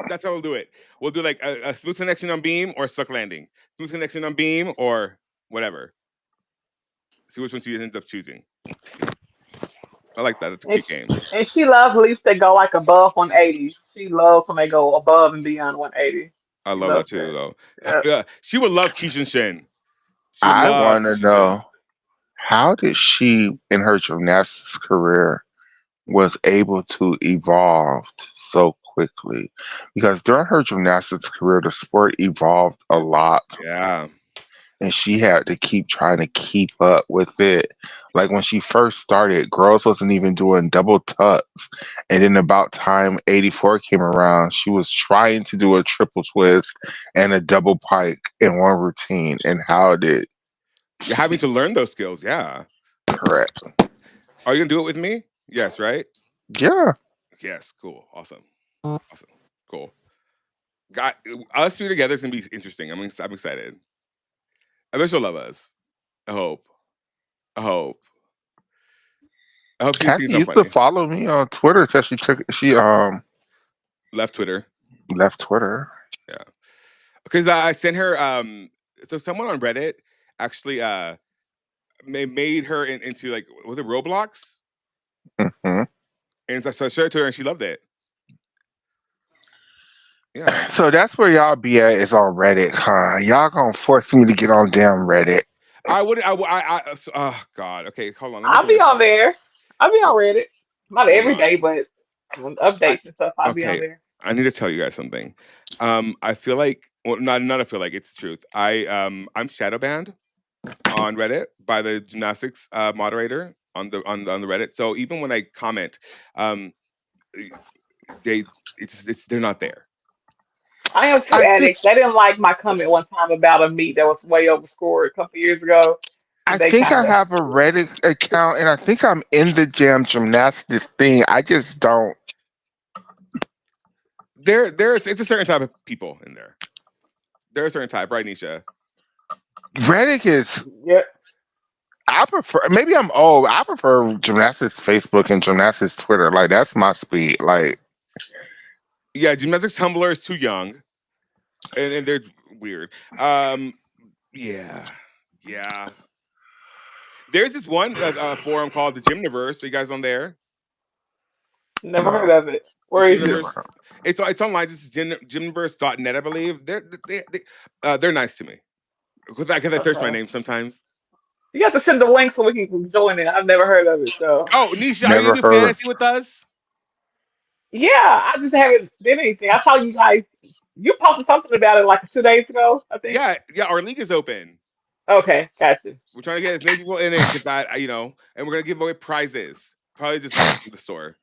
That's how we'll do it. We'll do like a smooth connection on beam or a stuck landing. Smooth connection on beam or whatever. See which one she ends up choosing. I like that. That's a And cute she, game. and she loves leaps that go like above 180. She loves when they go above and beyond 180. I She love that loves too, that. though. Yeah. Yeah, she would love Keishan Shin. She would I love want to Keishan Shin. know how did she, in her gymnastics career, was able to evolve so quickly? Because during her gymnastics career, the sport evolved a lot, Yeah, and she had to keep trying to keep up with it. Like when she first started, girls wasn't even doing double tucks, and then about time 84 came around, she was trying to do a triple twist and a double pike in one routine, and how did You're having to learn those skills. Yeah. correct? Are you gonna do it with me? Yes, right? Yeah, Yes. Cool. Awesome. Awesome. Cool. Got us two together is gonna be interesting. I'm excited. I bet she'll love us. I hope. I hope. I hope she thinks Cassie I'm used to funny. follow me on Twitter until she Left Twitter. left Twitter. Yeah. Because I sent her so someone on Reddit actually made her into like was it Roblox? Hmm. And so I showed it to her and she loved it. Yeah. So that's where y'all be at is on Reddit, huh? Y'all gonna force me to get on damn Reddit. I would oh god. Okay, hold on. Let me I'll bring be up on there. I'll be on Reddit. Not hold every on. day, but when I updates and stuff, I'll be on okay. there. I need to tell you guys something. I feel like well not I feel like it's the truth. I'm shadow banned on Reddit by the gymnastics moderator on the Reddit. So even when I comment, um they it's they're not there. I am too I think addicts. They didn't like my comment one time about a meet that was way overscored a couple years ago, I and they think I kind of have a Reddit account and I think I'm in the jam gymnastics thing. I just don't. There's it's a certain type of people in there. There's a certain type, right, Nisha? Reddit is. yeah. I prefer. Maybe I'm old. I prefer gymnastics Facebook and gymnastics Twitter. Like that's my speed. Like Yeah, gymnastics Tumblr is too young, and they're weird. Yeah, yeah. There's this one forum called the Gymniverse. Are you guys on there? Never heard no, of it. The Where is it? never. Gymniverse. It's online. It's gymniverse.net, I believe. They're nice to me because I search my Okay. name sometimes. You have to send the link so we can join it. I've never heard of it, so Oh, Nisha, are you Never gonna do heard. fantasy with us? yeah. I just haven't did anything. I saw you guys. You posted something about it like 2 days ago, I think. Yeah, yeah. Our league is open. Okay, gotcha. We're trying to get as many people in it because and we're gonna give away prizes. Probably just like from the store.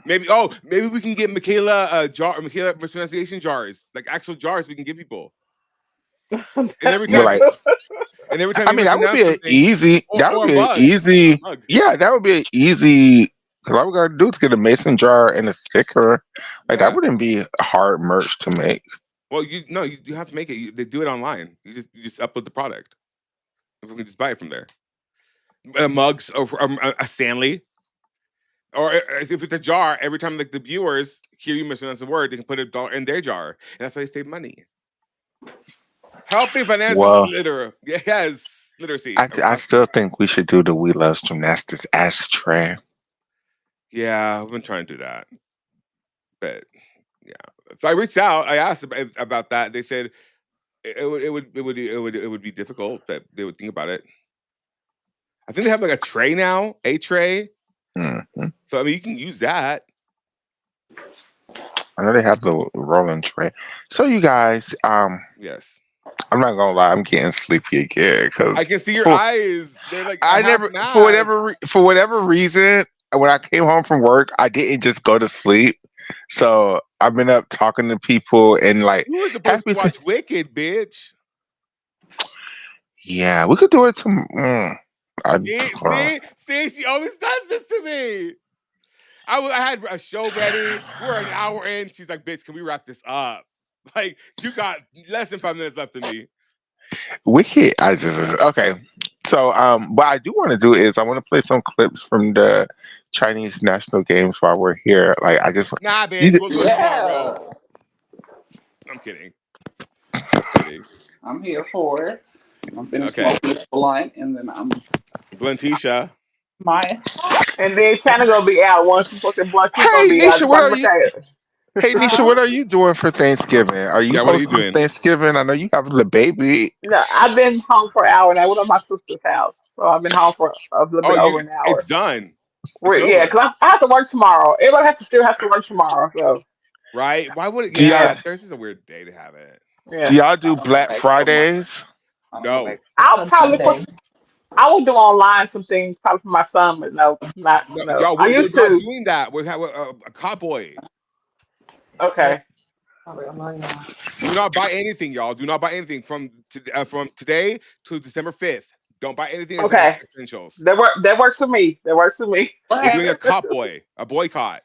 Maybe maybe we can get Michaela Michaela pronunciation jars, like actual jars we can give people. And every But time like, and every time I you mean, that would mispronounce be an something, easy. That would or a be an mug. A easy. mug. Yeah, that would be an easy. Because all we gotta do is get a mason jar and a sticker. Like that Yeah. wouldn't be hard merch to make. Well, you have to make it. They do it online. You just upload the product. We can just buy it from there. Mugs or a Stanley, or if it's a jar, every time like the viewers hear you mispronounce the word, they can put $1 in their jar, and that's how they save money. Helping finances Well, yes, literacy. I still think we should do the We Love Gymnastics ashtray. Yeah, I've been trying to do that, but yeah. So I reached out. I asked about that. They said it would be difficult, but they would think about it. I think they have like a tray now, a tray. Hmm. So I mean, you can use that. I know they have the rolling tray. So you guys, Yes, I'm not gonna lie, I'm getting sleepy again because I can see your for eyes. They're like a I half never mask. for whatever reason when I came home from work, I didn't just go to sleep. So I've been up talking to people and like You were supposed to happy. watch Wicked, bitch. Yeah, we could do it some. I, See, she always does this to me. I had a show ready. We're an hour in. She's like, bitch, can we wrap this up? Like, you got less than 5 minutes left of me. Wicked. I just okay. So what I do want to do is I want to play some clips from the Chinese national games while we're here. Like I just Nah, bitch, these. we'll do it tomorrow, Yeah, bro. I'm kidding. Just kidding. I'm here for it. I'm finished Okay. smoking this blunt, and then I'm Blentisha. my And then Shannon gonna be out once she puts that blunt. She's gonna Hey be out Nisha, just what like are you? Michaela. Hey Nisha, huh? what are you doing for Thanksgiving? Are you Yeah, what are you hosting doing? Thanksgiving? I know you have the baby. No, I've been home for an hour and I went to my sister's house, so I've been home for a little Oh, bit over an it's hour. done. It's Yeah, over. because I have to work tomorrow. Everybody has to still have to work tomorrow. So Right? Why would it? Do y'all Yeah, yeah, Thursday's a weird day to have it. do yeah. y'all do I don't know, Black extra money. Fridays? I'm gonna go No, back I'll to probably put. Monday. I will do online some things probably for my son, but no, not no, no. y'all, I we're used not to. doing that. We have a cowboy. Yeah, Okay. I love y'all. Do not buy anything, y'all. Do not buy anything from today to December 5th. Don't buy anything as Okay. essentials. That works for me. That works for me. What We're doing happened? a boycott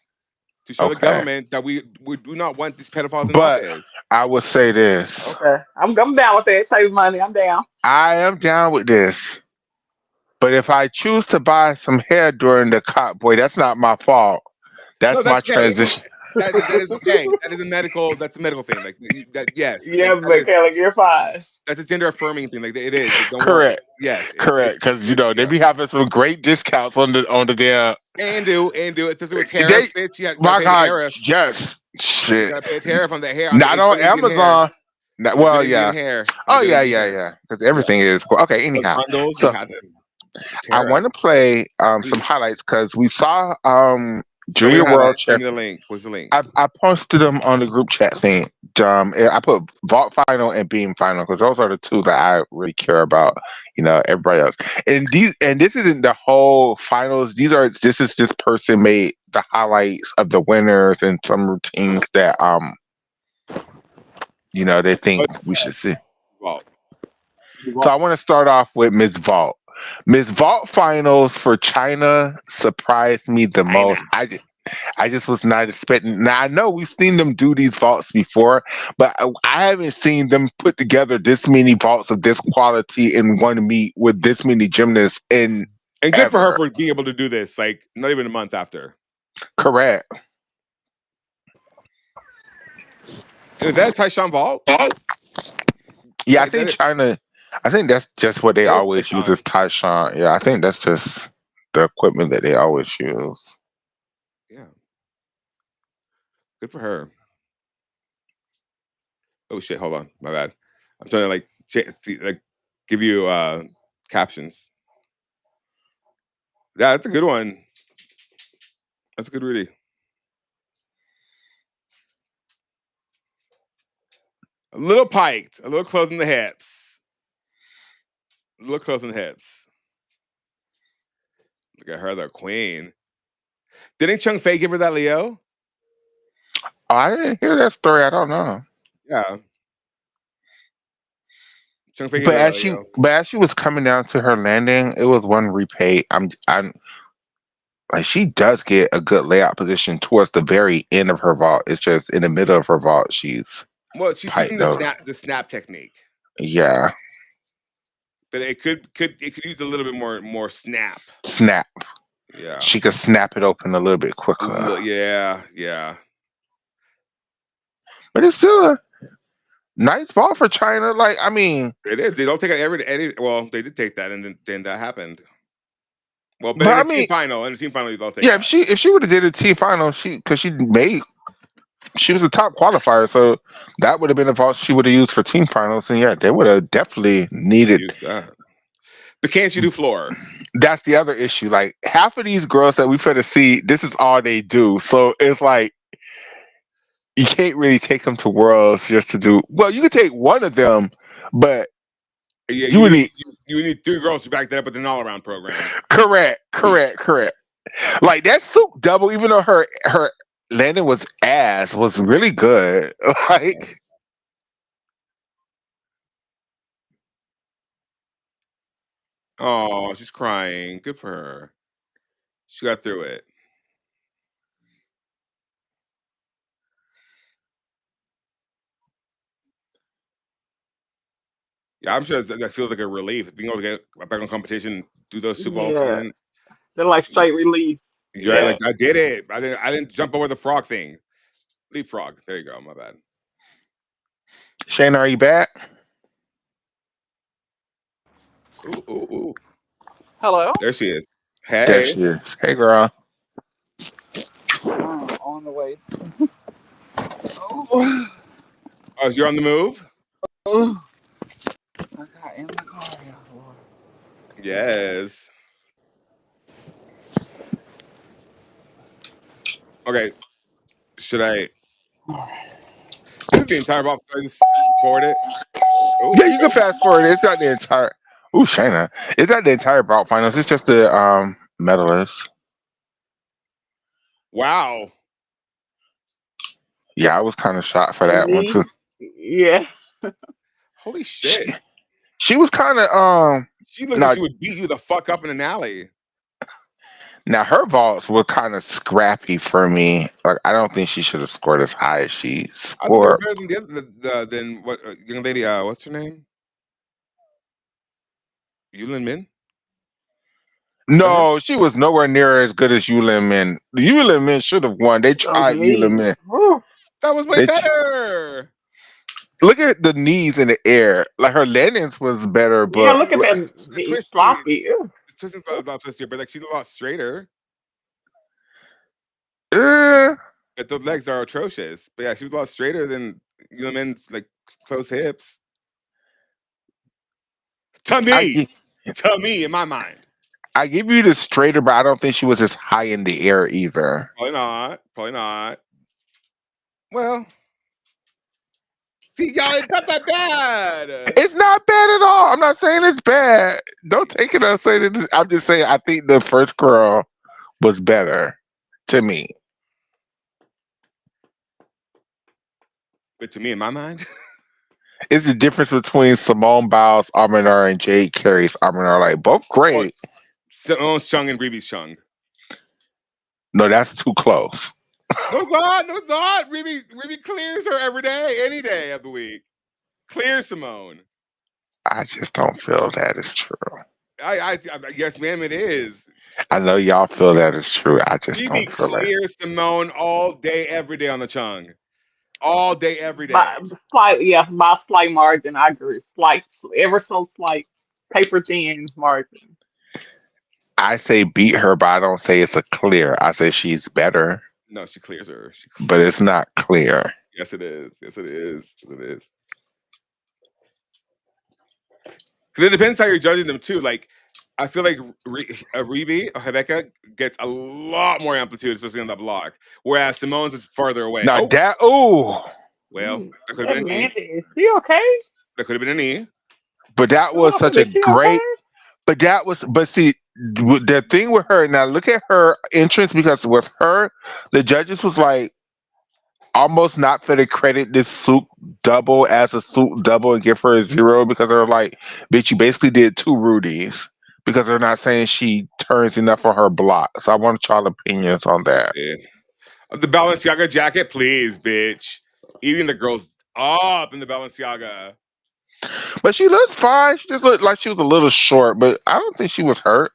to show the Okay. government that we do not want these pedophiles in But office. I would say this. Okay. I'm down with that. Save money. I'm down. I am down with this. But if I choose to buy some hair during the cop boy, that's not my fault. No, That's my that's okay. transition. That is okay. That is a medical. That's a medical thing. Like that. Yes. Yeah, Like that but is. Kelly, you're fine. That's a gender affirming thing. Like it is. Don't worry. Correct. Yes. Correct. Because It's they be having some great discounts on the damn. and do it. Especially with They, tariffs, bitch. You got to my pay the God, tariff. yes, You shit. got to pay a tariff on the hair on the Not on good Indian hair. Amazon. The good Well, Indian yeah. hair. On the Oh good yeah, Indian yeah, hair. yeah. Because Yeah. everything is cool. Okay. Those Anyhow, bundles, you so had the I tariff. want to play some Please highlights because we saw show me Junior the World highlights. Send Champ. me the link. What's the link? I posted them on the group chat thing. I put Vault Final and Beam Final because those are the two that I really care about. Everybody else. And this isn't the whole finals. This is this person made the highlights of the winners and some routines that they think Oh, we should see. well, So I want to start off with Miss Vault. Miss Vault finals for China surprised me the most. China. I just was not expecting. Now I know we've seen them do these vaults before, but I haven't seen them put together this many vaults of this quality in one meet with this many gymnasts in And good for her ever. for being able to do this. Like not even a month after. Correct. Is that Tyshawn Vault? Yeah, I That think that, China. I think that's just what they that is always use as Tyshawn. Tyshawn. Yeah, I think that's just the equipment that they always use. Yeah. Good for her. Oh shit! Hold on, my bad. I'm trying to like give you captions. Yeah, that's a good one. That's a good really. A little piked, a little close in the hips, a little close in the hips. Look at her, the queen. Didn't Chung Fei give her that Leo? Oh, I didn't hear that story. I don't know. Yeah, Chung Fei gave her that Leo. But as she was coming down to her landing, it was one repay. I'm like she does get a good layout position towards the very end of her vault. It's just in the middle of her vault, she's Well, she's using piped over. the snap technique, Yeah, but it could use a little bit more snap. snap. Yeah, She could snap it open a little bit quicker. yeah, yeah. But it's still a nice vault for China. Like, I mean, It is. They don't take any. Well, they did take that, and then that happened. Well, but but in I a team mean, final, they'll take yeah. If that. she would have did a T final, she was a top qualifier, so that would have been a vault she would have used for team finals. And yeah, they would have definitely needed. Use that. But can't you do floor? That's the other issue. Like half of these girls that we finna see, this is all they do. So it's like you can't really take them to worlds just to do. Well, you could take one of them, but Yeah, you would need you need three girls to back that up with an all around program. correct. Like that suit double, even though her landing was really good. Like Oh, she's crying. Good for her. She got through it. Yeah, I'm sure that feels like a relief being able to get back on competition, do those two vaults Yeah. again. They're like straight relief. You're right. Yeah. Like I did it. I didn't jump over the frog thing. Leapfrog. There you go. My bad. Shayna, are you back? Ooh, ooh, ooh. Hello. There she is. There Hey. she is. Hey, girl. On the way. Oh, Oh, you're on the move? oh. I got in the car. Lord. Yes. Okay. Should I? All right. This is the entire vault. Should I just forward it? Yeah, you can fast forward. It's not the entire. Ooh, Shayna. It's not the entire bout finals. It's just the medalists. Wow. Yeah, I was kind of shocked for that one too. Me, yeah. Holy She, shit. she was kind of She looks like now she would beat you the fuck up in an alley. now her vaults were kind of scrappy for me. Like I don't think she should have scored as high as she I thought they were scored. better than the other than what young lady. What's her name? Yulin Min. Is that her? No, she was nowhere near as good as Yulin Min. Yulin Min should have won. They Those tried Yulin knees. Min. Whew. That was way They better. look at the knees in the air. Like her landings was better, Yeah, but look at that The knee twisting, sloppy. Ew. the twisting's not twistier, but like she's a lot straighter. uh, But those legs are atrocious. But yeah, she was a lot straighter than Yulin Min's like close hips. To I me, gi- in my mind. I give you the straighter, but I don't think she was as high in the air either. Probably not. Probably not. Well, see, y'all, it's not that bad. It's not bad at all. I'm not saying it's bad. Don't take it as saying it. I'm just saying I think the first girl was better to me. But to me, in my mind, It's the difference between Simone Biles' Arminar and Jade Carey's Arminar. Like both oh, great. Simone's Chung and Reeby's Chung. No, that's too close. No, it's not. No, it's not. Reeby clears her every day, any day of the week. Clear Simone. I just don't feel that is true. Yes, ma'am, it is. I know y'all feel that is true. I just Reeby don't feel that. clears Simone all day, every day on the Chung. All day, every day. By slight, yeah, by a slight margin. I agree. Slight, ever so slight, paper thin margin. I say beat her, but I don't say it's a clear. I say she's better, No, she clears her. She but clears. it's not clear. Yes, it is. Yes, it is. Yes, it is. Because it depends how you're judging them too. Like, I feel like Reeby or Rebecca gets a lot more amplitude, especially on the block, whereas Simone's is farther away. Now Oh, that well, Ooh, that could have that been a knee. man, is she okay? That could have been a knee. but that was such a Is she great. okay? But see, the thing with her now. Look at her entrance because with her, the judges was like almost not for to credit this soup double as a soup double and give her a zero because they're like, bitch, you basically did two Rudies because they're not saying she turns enough on her block. So I want y'all opinions on Let's that. see. The Balenciaga jacket, please, bitch. Eating the girls up in the Balenciaga. But she looks fine. She just looked like she was a little short, but I don't think she was hurt.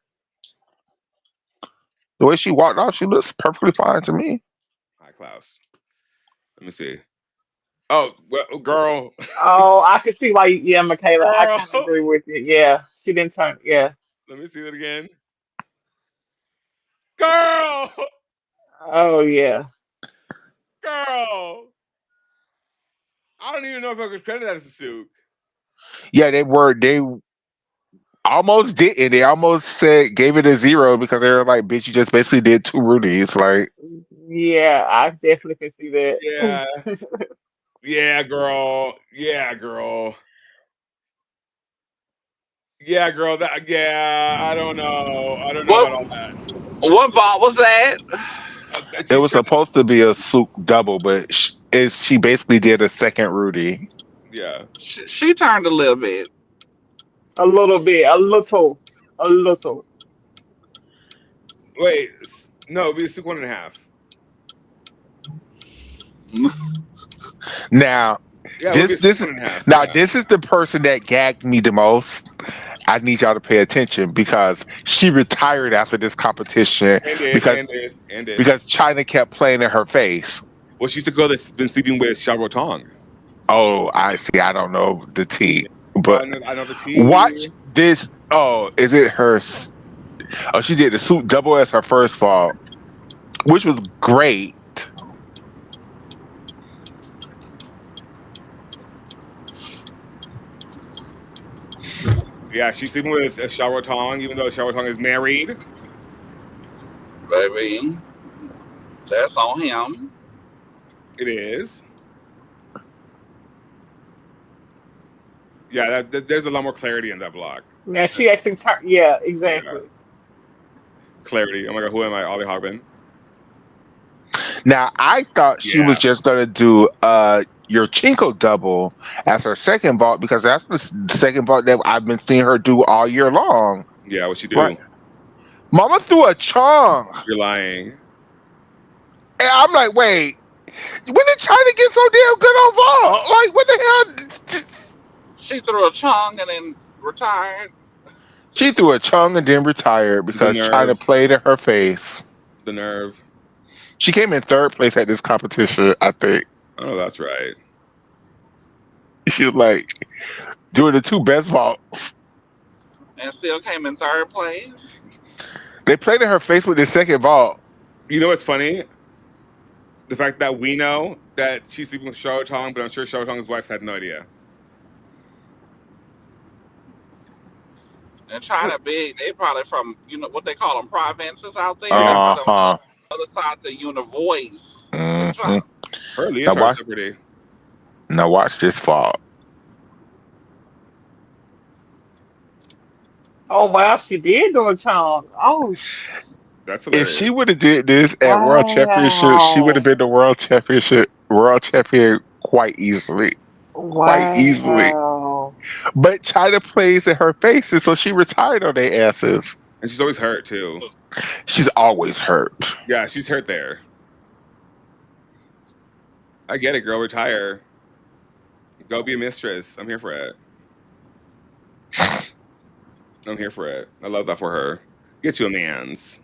The way she walked off, she looks perfectly fine to me. Hi, Klaus. Let me see. Oh, well, girl. Oh, I can see why. Yeah, Michaela, I Girl. kind of agree with you. Yeah, she didn't turn. Yeah. Let me see that again. Girl. Oh yeah. Girl. I don't even know if I could credit that as a souk. Yeah, they almost didn't. They almost said gave it a zero because they were like, bitch, you just basically did two Rudies. Like, Yeah, I definitely can see that. Yeah. Yeah, girl. Yeah, girl. Yeah, girl. That. Yeah. I don't know. I don't know What about all that. what vault was that? it She's was trying. supposed to be a soup double, but she basically did a second Rudy. Yeah. She turned a little bit. A little bit, a little. Wait. No, it'd be a souk 1.5. Now, Yeah, it would be a souk this one and a half. now Yeah. this is the person that gagged me the most. I need y'all to pay attention because she retired after this competition And did. And because did. And did. because China kept playing in her face. Well, she's the girl that's been sleeping with Xiao Tong. Oh, I see. I don't know the T, Girl, but I know the watch tea. this. Oh, is it her? Oh, she did the suit double as her first fall, which was great. Yeah, she's sleeping with Xiao Tong, even though Xiao Tong is married. Baby, that's on him. It is. Yeah, there's a lot more clarity in that block. Now she actually turned. Yeah, Yeah, exactly. clarity. Oh my god, who am I? Ollie Hogbin. Now I thought she was Yeah, just gonna do your Chinko double as her second vault because that's the second vault that I've been seeing her do all year long. yeah. What she Right. do? Mama threw a chong. You're lying. And I'm like, wait, when did China get so damn good on vault? Like, what the hell? She threw a chong and then retired. She threw a chong and then retired The because China nerve. played in her face. The nerve. She came in third place at this competition, I think. Oh, that's right. She was like doing the two best vaults. And still came in third place. They played in her face with the second vault. You know what's funny? The fact that we know that she's sleeping with Shao Tong, but I'm sure Shao Tong's wife had no idea. And China big, they probably from, what they call them, provinces out there. They Yeah, Uh probably on huh. the other side of the univoice. Them Hmm. China. her Now leaves are watch. separate. Now watch this vault. Oh wow, she did do a charm. Oh That's If she hilarious. would have did this at World Championship, she would have wow, been the world champion quite easily. Quite easily. wow. But China plays in her faces, so she retired on their asses. And she's always hurt too. She's always hurt. Yeah, she's hurt there. I get it, girl. Retire. Go be a mistress. I'm here for it. I'm here for it. I love that for her. Get you a man's.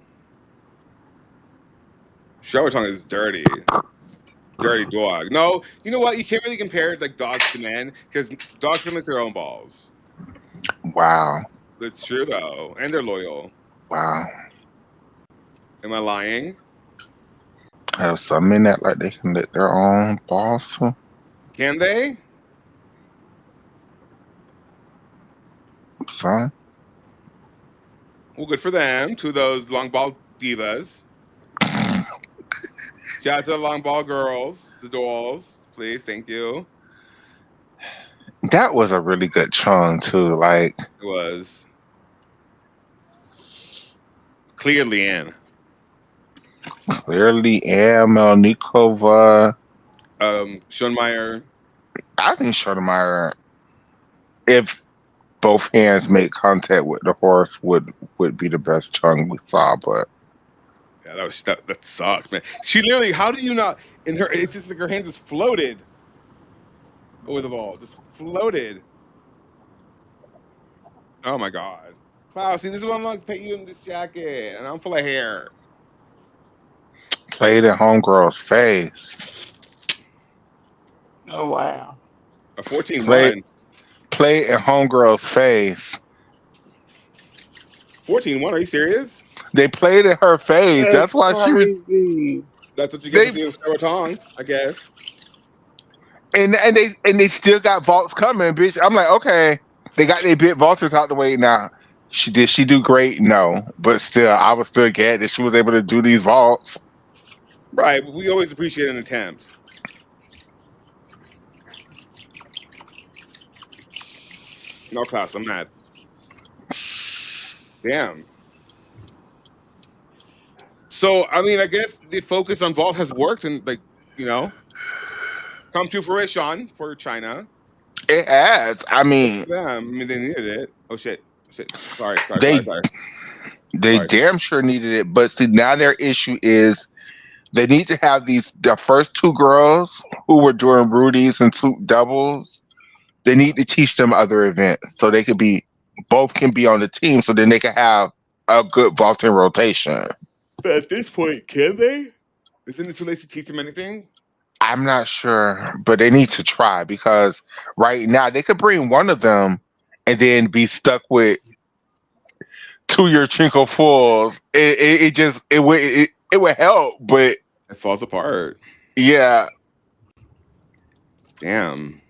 Shao Tong is dirty. Dirty dog. No, you know what? You can't really compare like dogs to men because dogs can lick their own balls. Wow. It's true though, and they're loyal. Wow. Am I lying? Have some men that like they can lick their own balls too. Can they? Son. Well, good for them. To those long ball divas. Shout out to the long ball girls, the dolls. Please, thank you. That was a really good chung too. Like It was clearly in. clearly Am Melnikova. Schoenmeyer. I think Schoenemeyer, if both hands make contact with the horse, would be the best chung we saw. But Yeah, that sucked, man. She literally. How do you not? In her, it's just like her hand just floated over the ball, just floated. Oh my god, Klaus. See, this is why I'm like put you in this jacket, and I'm full of hair. played in homegirl's face. Oh wow. A 14 Play one. play in homegirl's face. 14 1. Are you serious? They played in her face. That's That's why she was. crazy. That's what you get for They doing Tong, I guess. and they still got vaults coming, bitch. I'm like, okay, they got their bit vaulters out the way now. She do great? No, but still, I was still glad that she was able to do these vaults. Right. But we always appreciate an attempt. No, Klaus. I'm mad. Damn. So I mean, I guess the focus on vault has worked, and like you know, come to fruition for China. It has. I Good mean, for them. I mean, they needed it. Oh shit. Shit. Sorry. Sorry. Sorry. they Sorry. they Sorry. damn sure needed it. But see, now their issue is they need to have the first two girls who were doing Rudy's and Suit doubles. They need to teach them other events so they could be both can be on the team, so then they can have a good vaulting rotation. But at this point, can they? Isn't it too late to teach them anything? I'm not sure, but they need to try because right now they could bring one of them and then be stuck with 2 year Trinko Falls. It just it would help, but It falls apart. yeah, Damn.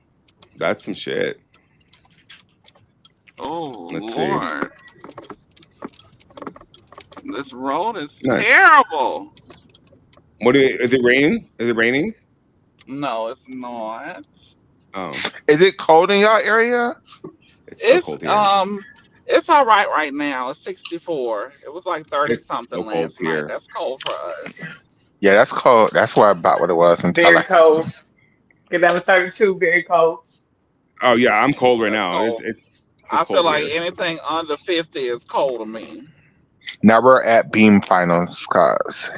That's some shit. Oh Let's see. Lord, this road is Nice. terrible. What do you, is it raining? Is it raining? No, it's not. Oh, Is it cold in y'all area? it's so It's cold here. it's all right now. It's 64. It was like 30 It's so something cold last night. here. That's cold for us. Yeah, that's cold. That's what about what it was in Very Tallahassee. cold. Get down to 32. Very cold. Oh yeah, I'm cold right That's now. cold. It's I feel cold like here. anything under 50 is cold to me. Now we're at beam finals, cause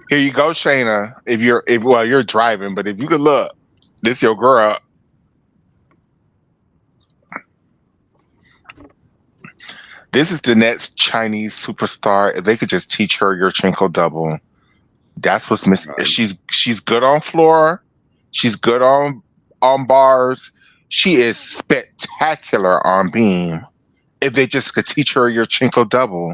here you go, Shayna. If well, you're driving, but if you could look, this your girl. This is the next Chinese superstar. If they could just teach her your trinkle double, that's what's missing. God. She's good on floor. She's good on bars. She is spectacular on beam. If they just could teach her your trinkle double,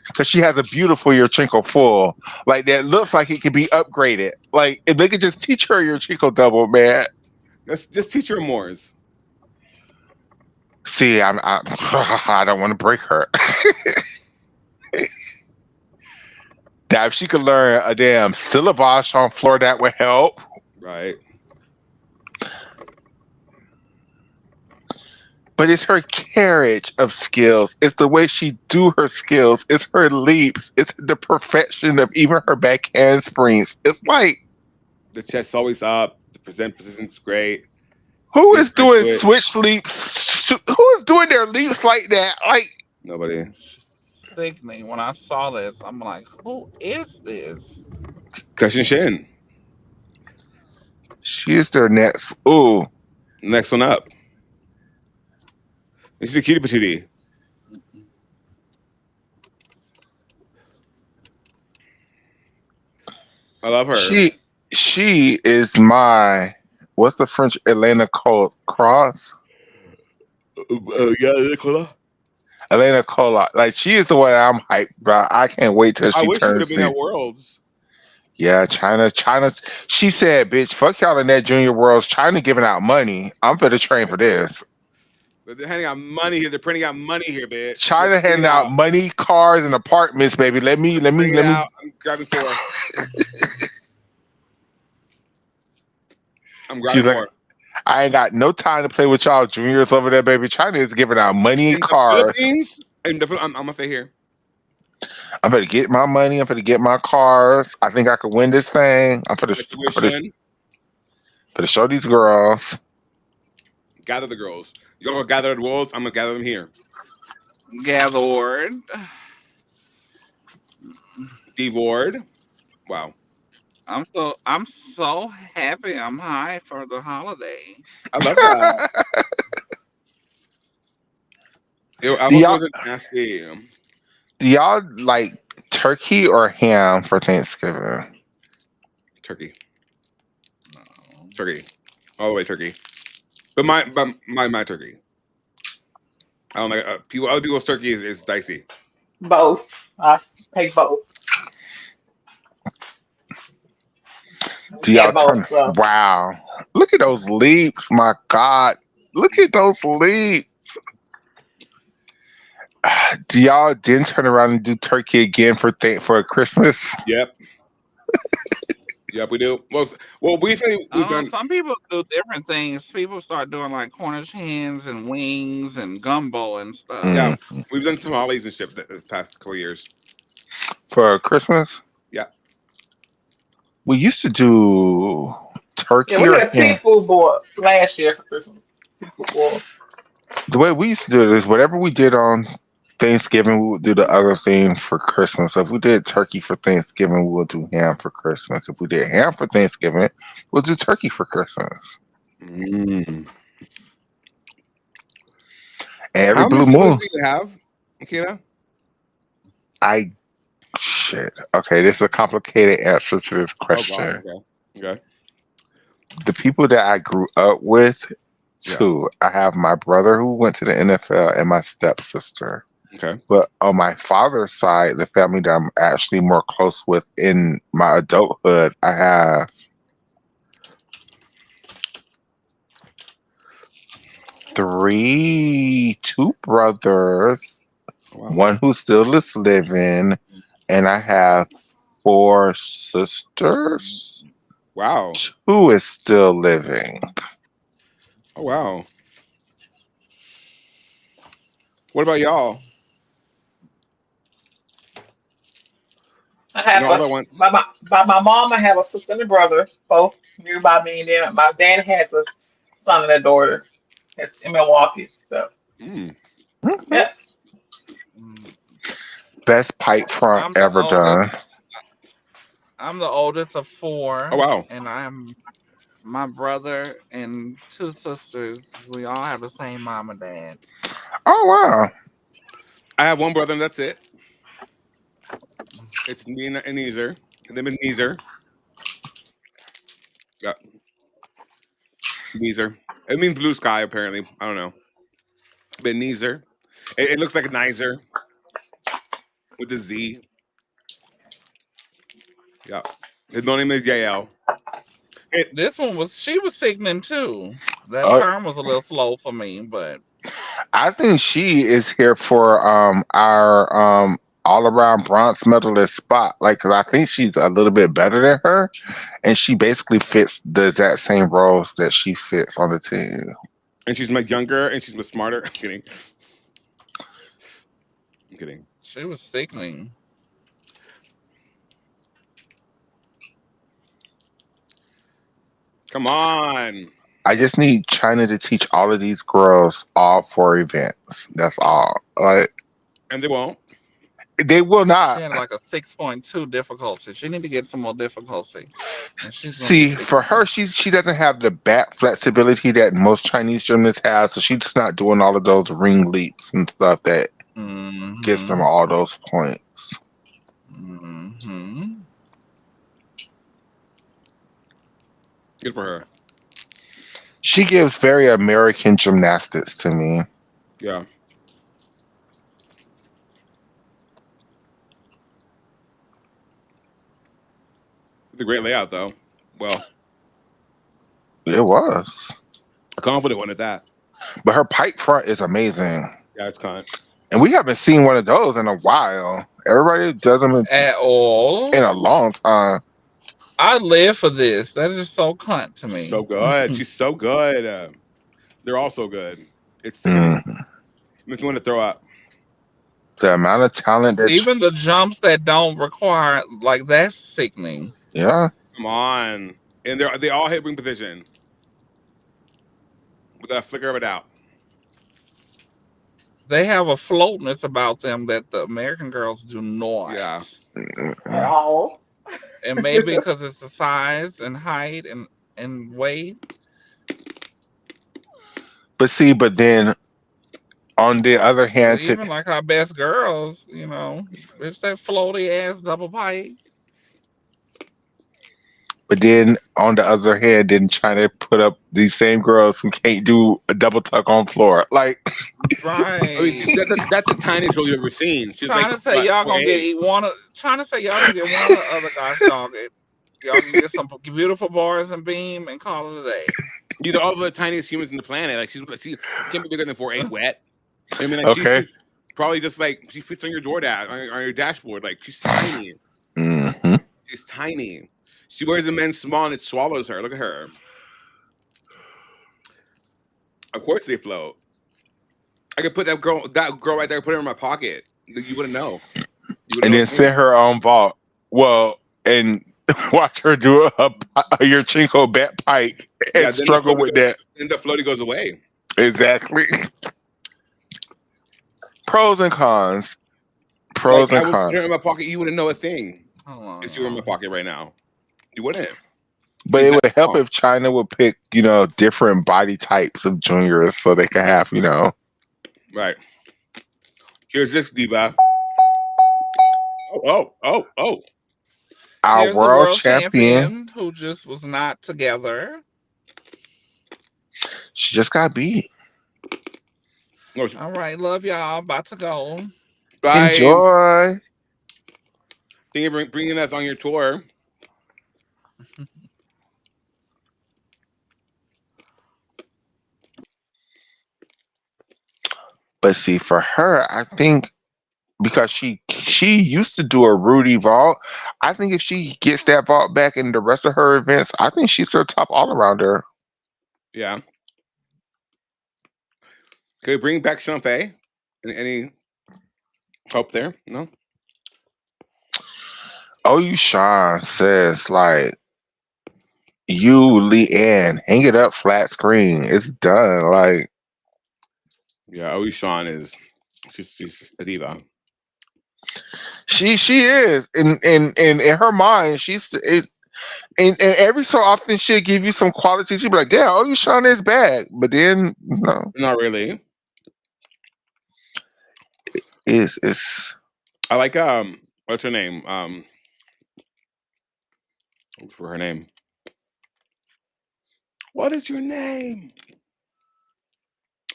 because she has a beautiful your trinkle full, like that looks like it could be upgraded. Like if they could just teach her your trinkle double, man. Let's just teach her Moors. See, I don't want to break her. Now, if she could learn a damn syllabus on floor, that would help. Right. But it's her carriage of skills. It's the way she do her skills. It's her leaps. It's the perfection of even her back handsprings. It's like, The chest's always up. The present position's great. She who gets is right doing to it. switch leaps? Who is doing their leaps like that? Like, Nobody. Sickening. When I saw this, I'm like, who is this? Cushion Shin. she is their next. Ooh, Next one up. This is a cutie patootie. I love her. she she is my. What's the French Elena Cross? Yeah, Nicola. Elena Cola. Like she is the one I'm hyped about. I can't wait till I she wish she would have turns been in. at Worlds. Yeah, China. She said, "Bitch, fuck y'all in that Junior Worlds. China giving out money. I'm for the train for this. But they're handing out money here. They're printing out money here, bitch. Let's China bring handing it out out. money, cars, and apartments, baby. Let me, Let's let me, bring it let me." out. I'm grabbing four. I'm She's grabbing like, four. "I ain't got no time to play with y'all juniors over there, baby. China is giving out money and In the cars. Philippines, I'm gonna stay here. I'm gonna get my money. I'm gonna get my cars. I think I could win this thing. My I'm tuition. for to show these girls. Gather the girls. Y'all gonna gather at Worlds. I'm gonna gather them here. Gathered. D Ward. Wow. I'm so happy. I'm high for the holiday. I love that. Ew, Do apple y'all stores are nasty. do y'all like turkey or ham for Thanksgiving? Turkey. No. Turkey. All the way turkey. But my turkey. I don't like other people's turkey is dicey. Both. I take both. Do Had y'all both. turn? So Wow! Look at those leaps, my God! Look at those leaps. Do y'all then turn around and do turkey again for Christmas? Yep. Yep, we do. Well, we say we've done. Some people do different things. People start doing like Cornish hens and wings and gumbo and stuff. Yeah, Mm. we've done tamales and shit this past couple of years. For Christmas, Yeah. we used to do yeah, turkey we or had a ham. seafood board last year for Christmas. Seafood board. The way we used to do it is whatever we did on Thanksgiving, we would do the other thing for Christmas. So if we did turkey for Thanksgiving, we would do ham for Christmas. If we did ham for Thanksgiving, we'll do turkey for Christmas. Mm. And every How many blue moon, siblings do you have, Kayla? I shit. Okay, this is a complicated answer to this Oh God. question. Okay. Okay. The people that I grew up with, Yeah. two. I have my brother who went to the NFL and my stepsister. Okay. But on my father's side, the family that I'm actually more close with in my adulthood, I have two brothers, Wow. one who still is living, and I have four sisters. Wow. Two is still living. Oh wow. What about y'all? I You know, have a all at once. by my mom. I have a sister and a brother, both near by me. And then my dad has a son and a daughter. That's in Milwaukee. So Mm. Mhm. yeah. Mm, Best pipe front I'm the ever done. oldest. I'm the oldest of Oh four, wow. and I'm my brother and two sisters. We all have the same mom and dad. Oh wow. I have one brother and that's it. It's me and Neezer. And them and Neezer. Yeah, Neezer. It means blue sky apparently. I don't know. But Neezer. It looks like a Nizer with a Z. Yeah. His middle name is Yael. It, This one was she was sickening too. That Uh, term was a little slow for me, but I think she is here for our all around bronze medalist spot. Like, 'cause I think she's a little bit better than her, and she basically fits the exact same roles that she fits on the team. and she's much younger and she's much smarter. I'm kidding. I'm kidding. she was sickening. Come on. I just need China to teach all of these girls all four events. That's all. Like, And they won't. they will She not. had like a 6.2 difficulty. She need to get some more difficulty, and she's gonna be See, for her, sickening. she doesn't have the back flexibility that most Chinese gymnasts have, so she's just not doing all of those ring leaps and stuff that gets them Mm-hmm. all those points. Mm-hmm. Good for her. She gives very American gymnastics to me. Yeah. It's a great layout though. Well, It was. a confident one at that. But her pipe front is amazing. Yeah, it's con. And we haven't seen one of those in a while. Everybody does them At all. in a long time. I live for this. That is so cunt to She's me. so good. She's so good. They're all so good. It's sickening. Mm. Makes me want to throw up. The amount of talent that, Even the jumps that don't require like that's sickening. yeah. Come on. And they all hit ring position without a flicker of a doubt. They have a floatness about them that the American girls do Yeah. not. At Mm-mm. all. And maybe because it's the size and height and weight. But see, but then on the other But hand, even like our best girls, it's that floaty ass double pipe. but then on the other hand, then trying to put up these same girls who can't do a double tuck on floor. Like, I mean, Right. that's the tiniest girl you've ever seen. She's like Trying to say what, y'all gonna get 4'8". eat one of trying to say y'all gonna get one of the other guys dog it. Y'all can get some beautiful bars and beam and call it a day. These are all the tiniest humans in the planet. Like she can't be bigger than 4'8" wet. I mean, like okay. she's probably just like she fits on your door on your dashboard. Like she's tiny. Hmm. She's tiny. She wears a men's small and it swallows her. Look at her. Of course they float. I could put that girl right there, put her in my pocket. You wouldn't know. You wouldn't And know then it's me. send her on vault. Well, and watch her do your chinko bat pike Yeah, and struggle with that. then the floaty goes away. Exactly. Pros and cons. Like Pros and I would put cons. her in my pocket. You wouldn't know a thing Hold on, if she were in my y'all. pocket right now. You wouldn't. But She's it that would help small. if China would pick, different body types of juniors so they can have, Right. Here's this diva. Oh, oh, oh, oh. our Here's the world world champion. champion who just was not together. She just got beat. No, All right, love y'all. About to go. bye. Enjoy. Thank you for bringing us on your tour. But see, for her, I think because she used to do a Rudy vault. I think if she gets that vault back in the rest of her events, I think she's her top all arounder. Yeah. Could we bring back Sean Fay? Any hope there? No. Oh, you Sean says like you Leanne, hang it up flat screen. It's done. Like Yeah, Owie Sean is she's a diva. she is in her mind she's it. And every so often she'll give you some qualities. She'll be like, "Yeah, oh, you Sean is bad," but then no, Not really. it's I like what's her name? Look for her name. What is your name?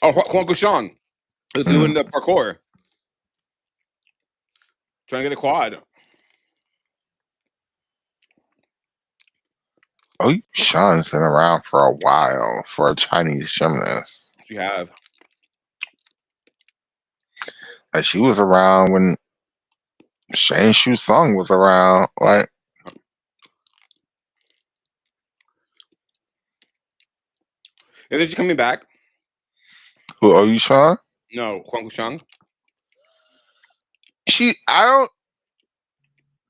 Oh, Huang Shang is mm. doing the parkour, trying to get a quad. Oh, you Sean's been around for a while for a Chinese gymnast. You have. Like she was around when Shane Shu Sung was around. Like Isn't she coming back? who? Oh, you Sean? No, Huang Shang. I don't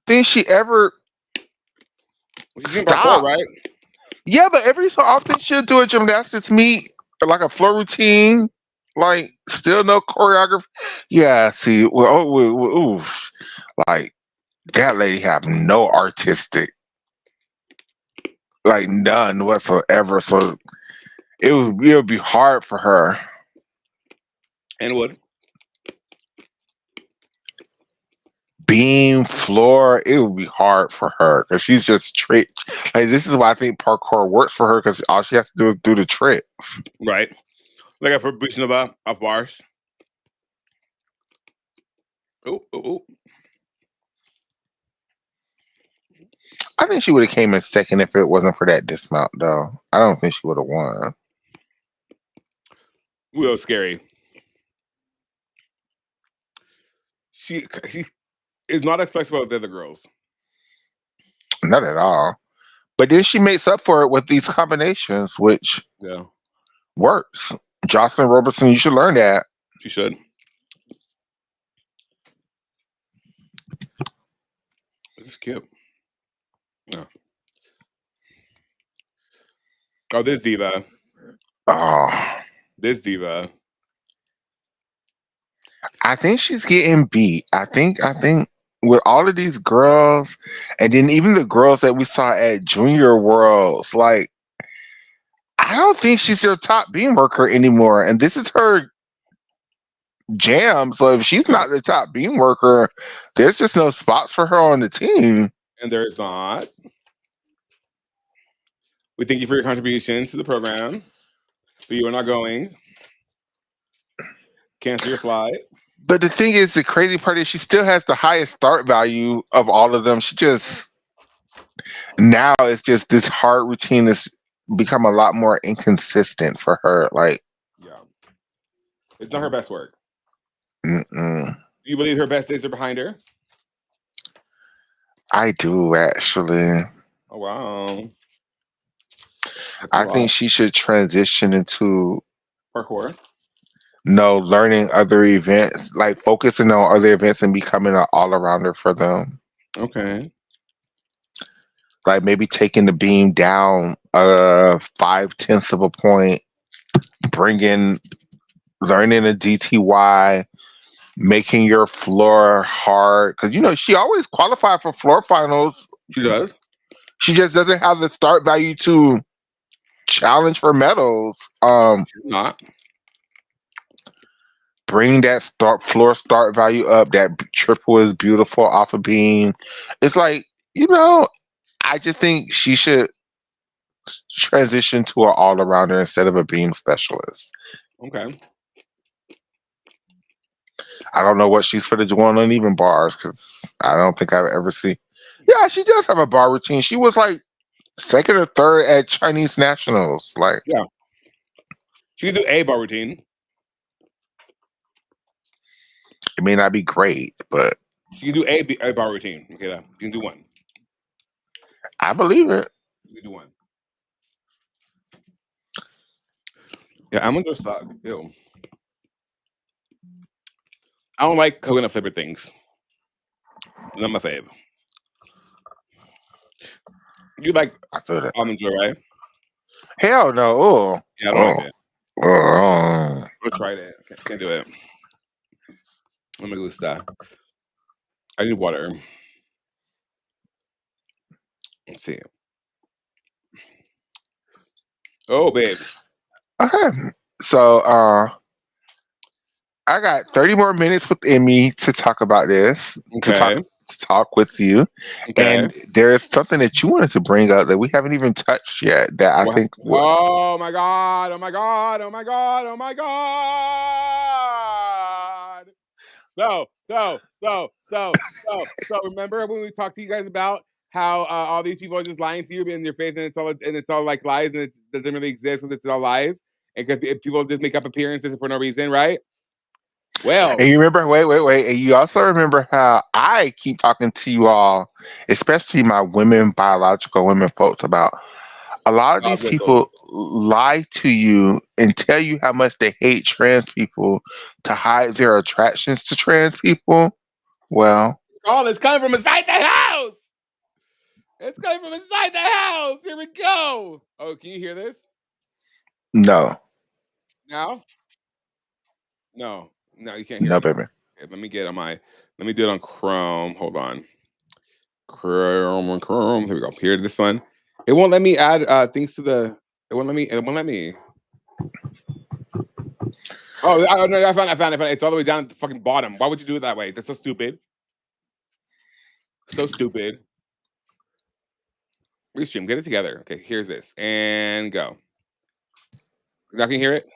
think she ever She's doing parkour, stopped. right? Yeah, but every so often she'll do a gymnastics meet, like a floor routine, like still no choreography. Yeah, see, oof, like that lady have no artistic, like none whatsoever. So it would be hard for her. And wood. Beam floor, it would be hard for her because she's just trick. Like this is why I think parkour works for her because all she has to do is do the tricks. Right. Like a Bushnova of bars. Oh, oh, oh. I think she would have came in second if it wasn't for that dismount, though. I don't think she would have won. Ooh, that was scary. She is not as flexible as the other girls. Not at all. But then she makes up for it with these combinations, which Yeah, works. Jocelyn Robertson, you should learn that. she should. This is cute. Yeah. Oh, this diva. Oh, This diva. I think she's getting beat. I think with all of these girls, and then even the girls that we saw at Junior Worlds, like I don't think she's your top beam worker anymore. And this is her jam. So if she's Yeah. not the top beam worker, there's just no spots for her on the team. And there's not. We thank you for your contributions to the program, but you are not going. Cancel your flight. But the thing is, the crazy part is she still has the highest start value of all of them. She just now it's just this hard routine has become a lot more inconsistent for her. Like, Yeah. It's not her best work. mm-mm. Do you believe her best days are behind her? I do actually. Oh, wow. That's a I think lot. she should transition into Parkour. no learning other events, like focusing on other events and becoming an all arounder for them. Okay. Like maybe taking the beam down 5/10 of a point, bringing learning a DTY, making your floor hard because she always qualified for floor finals. She does. She just doesn't have the start value to challenge for medals. She's not. Bring that start value up. That triple is beautiful off a beam. It's like I just think she should transition to an all arounder instead of a beam specialist. Okay. I don't know what she's for the do on uneven bars because I don't think I've ever seen. Yeah, she does have a bar routine. She was like second or third at Chinese nationals. Like Yeah. She can do a bar routine. it may not be great, but She can do a bar routine. Okay, you can do one. I believe it. You can do one. Yeah, I'm gonna go suck. Ew. I don't like coconut flavored things. Not my fave. You like I feel that. almond joy, right? Hell no. Oh, Yeah, I don't like oh, it. oh. I tried it. Can't do it. Oh me gusta. I need water. Let's see. Oh, babe. Okay. So, I got 30 more minutes within me to talk about this, Okay. to talk with you. Okay. And there's something that you wanted to bring up that we haven't even touched yet that I What? think Oh my god! Oh my god! Oh my god! Oh my god! So. Remember when we talked to you guys about how all these people are just lying to you in your face, and it's all like lies, and it doesn't really exist because it's all lies, and because people just make up appearances for no reason, right? Well, and you remember, wait. And you also remember how I keep talking to you all, especially my women, biological women folks, about a lot of God's these whistles. people lie to you and tell you how much they hate trans people to hide their attractions to trans people. Well, Oh, it's coming from inside the house. It's coming from inside the house. Here we go. Oh, can you hear this no, now? No, you can't hear no, it. baby. Okay, let me get on my. Let me do it on Chrome. Hold on. Chrome. Here we go. Here, this one. It won't let me add things to the. It won't let me. It won't let me. Oh no! I found it. It's all the way down at the fucking bottom. Why would you do it that way? That's so stupid. So stupid. Restream. Get it together. Okay. Here's this and go. Now can you hear it?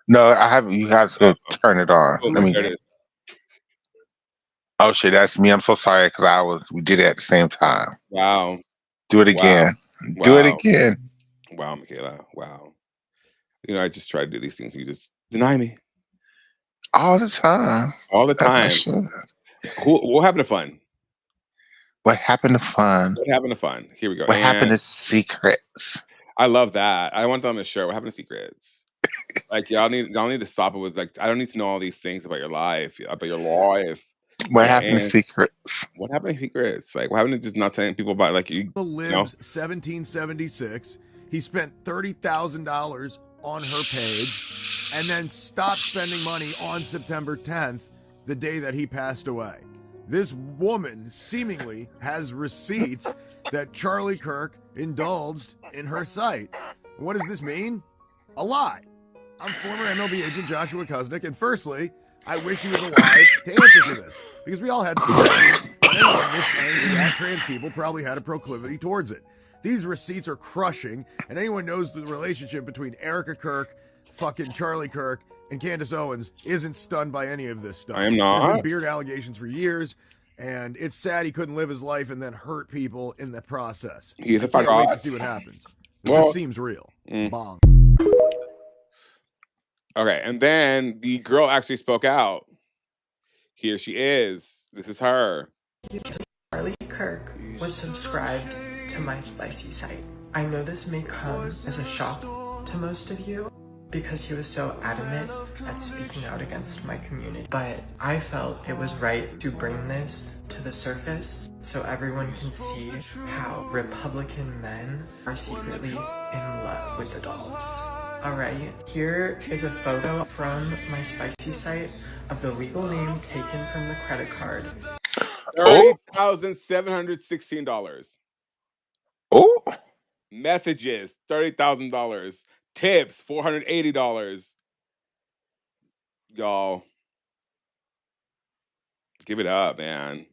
No, I haven't. You have to turn it on. Oh, Let me. there it is. Oh shit, that's me. I'm so sorry because we did it at the same time. Wow. Do it Wow. again. Do it Wow. again. Wow, Michaela. Wow. I just try to do these things and you just deny me. All the time. All the As I time. should. What happened to fun? What happened to fun? What happened to fun? Here we go. What And happened to secrets? I love that. I want them to share what happened to secrets. Like y'all need to stop it with like I don't need to know all these things about your life, about your life. What Yeah, happened to and secrets? what happened to secrets? Like what happened to just not telling people about like you know? Libs 1776. He spent $30,000 on her page and then stopped spending money on September 10th, the day that he passed away. This woman seemingly has receipts that Charlie Kirk indulged in her site. What does this mean? A lot. I'm former MLB agent Joshua Kusnick, and firstly, I wish he was alive to answer for this, because we all had suspicions, and anyone this angry at trans people probably had a proclivity towards it. These receipts are crushing, and anyone knows the relationship between Erica Kirk, fucking Charlie Kirk, and Candace Owens isn't stunned by any of this stuff. I am There's been not. beard allegations for years, and it's sad he couldn't live his life and then hurt people in the process. He's I a can't wait to fagot. see what happens. But Well, this seems real. mm. Bong. Okay, and then the girl actually spoke out. Here she is. This is her. Charlie Kirk was subscribed to my spicy site. I know this may come as a shock to most of you because he was so adamant at speaking out against my community, but I felt it was right to bring this to the surface so everyone can see how Republican men are secretly in love with the dolls. Alright, here is a photo from my spicy site of the legal name taken from the credit card. $30,716. Oh, Messages, $30,000. Tips, $480. Y'all, give it up, man.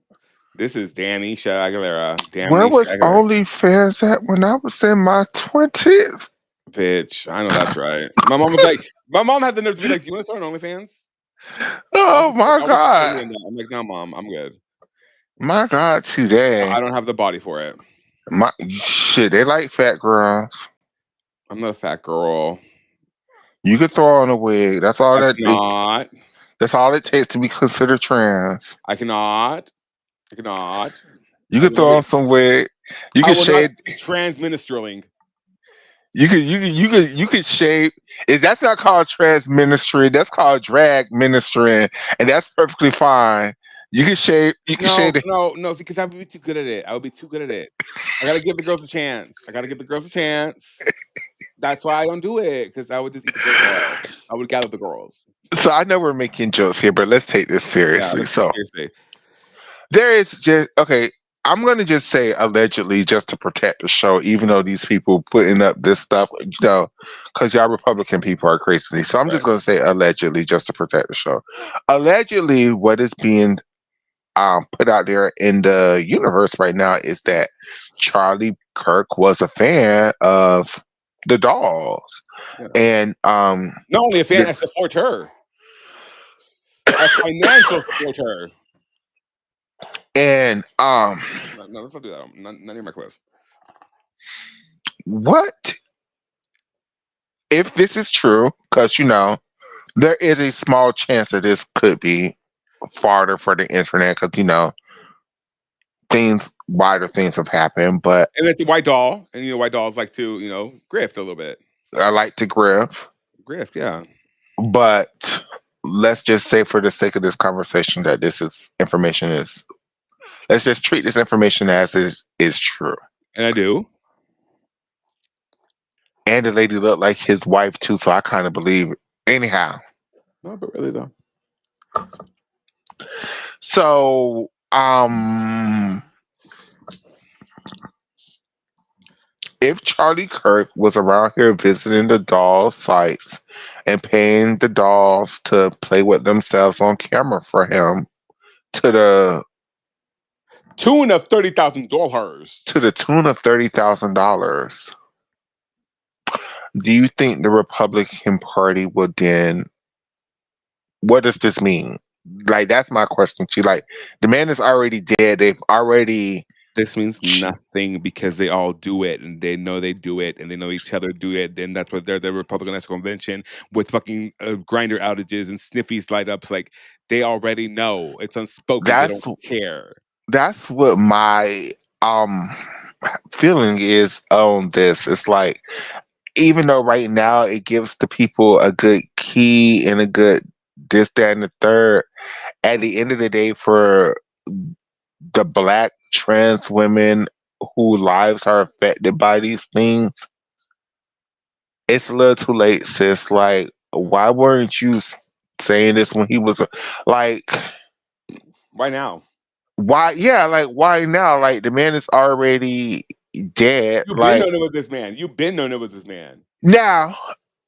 This is Danisha Aguilera. where was Aguilera. OnlyFans at when I was in my 20s? Bitch, I know that's right. My mom was like, my mom had the nerve to be like, "Do you want to start an OnlyFans?" Oh my God. I'm like, "No, mom, I'm good. My God, today. I don't have the body for it. My shit, they like fat girls. I'm not a fat girl. You could throw on a wig. That's all I cannot. that's all it takes to be considered trans. I cannot. You I could will throw not on some wig. You I can will not shade be trans ministering. You could shave. If that's not called trans ministry, that's called drag ministry, and that's perfectly fine. You can shave. You can No, shave the. no, no, because I would be too good at it. I would be too good at it. I gotta give the girls a chance. I gotta give the girls a chance. That's why I don't do it, because I would just eat the girls alive. I would gather the girls. So I know we're making jokes here, but let's take this Yeah, seriously. let's take it So seriously. there is just okay. I'm gonna just say allegedly just to protect the show, even though these people putting up this stuff, because y'all Republican people are crazy. So I'm just Right. gonna say allegedly just to protect the show. Allegedly, what is being put out there in the universe right now is that Charlie Kirk was a fan of the dolls, Yeah. and Not only a fan, I this support her. I financial support her. and No, no, let's not do that. Not near my clothes. what if this is true? Because there is a small chance that this could be farther for the internet, because wider things have happened. But And it's a white doll, and white dolls like to grift a little bit. I like to grift. Grift, yeah. But let's just say, for the sake of this conversation, that this is information is. Let's just treat this information as is true. And I do. And the lady looked like his wife too, so I kind of believe it. Anyhow, No, but really though. so if Charlie Kirk was around here visiting the doll sites and paying the dolls to play with themselves on camera for him to the Tune of $30,000. to the tune of $30,000, do you think the Republican Party would then? What does this mean? Like, that's my question to you. Like, the man is already dead. They've already. This means nothing because they all do it and they know they do it and they know each other do it. Then that's what they're the Republican National Convention with fucking grinder outages and sniffies light ups. Like they already know. It's unspoken. They That's don't care. that's what my um feeling is on this. It's like, even though right now it gives the people a good key and a good this, that, and the third, at the end of the day, for the black trans women whose lives are affected by these things, it's a little too late, sis. Like, why weren't you saying this when he was like, Why now? why? Yeah, like, why now? Like, the man is already dead. You've been Like, knowing it was this man. You've been knowing it was this man. now,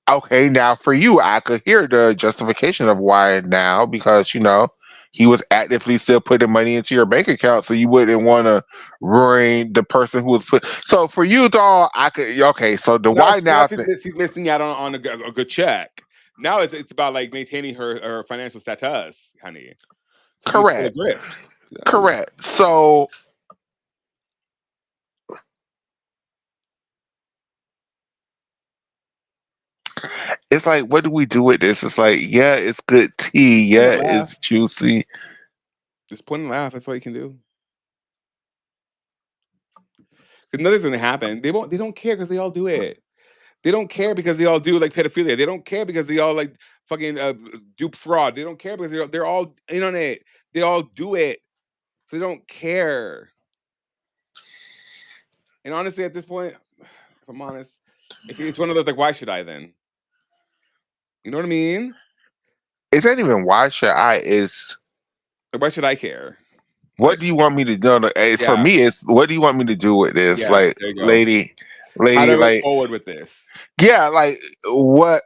okay, now for you, I could hear the justification of why now, because he was actively still putting money into your bank account, so you wouldn't want to ruin the person who was put. So for you, dog, I could. Okay, so the Now, why now thing. she's missing out on a good check. Now it's about like maintaining her financial status, honey. So she's still a Correct, grift. correct. So it's like, what do we do with this? It's like, yeah, it's good tea. Point Yeah, and laugh. it's juicy. Just point and laugh. That's all you can do. Because nothing's gonna happen. They won't. They don't care because they all do it. They don't care because they all do like pedophilia. They don't care because they all like fucking do fraud. They don't care because they're all in on it. They all do it, so they don't care. And honestly, at this point, if I'm honest, if it's one of those like, why should I then? You know what I mean? It's not even why should I. Is Like, why should I care? what Like, do you want me to do? No, for yeah, me, it's what do you want me to do with this? yeah. Like, There you go. lady, How do I move like, forward with this? yeah, like what?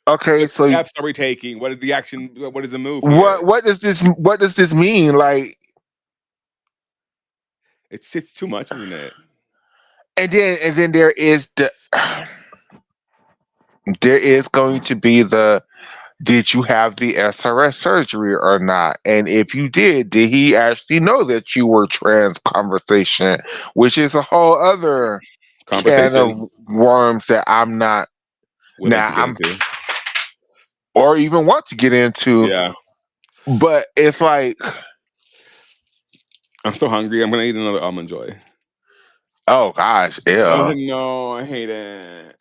Okay, What so steps are we taking? What is the action? What is the move what here? what does this mean? Like, It's too much, isn't it? and then there is going to be the, did you have the SRS surgery or not? And if you did he actually know that you were trans conversation, which is a whole other can Conversation. of worms that I'm not Willing now to get I'm into. or even want to get into. Yeah. But it's like, I'm so hungry. I'm gonna eat another almond joy. Oh gosh, Oh yeah. no, I hate it.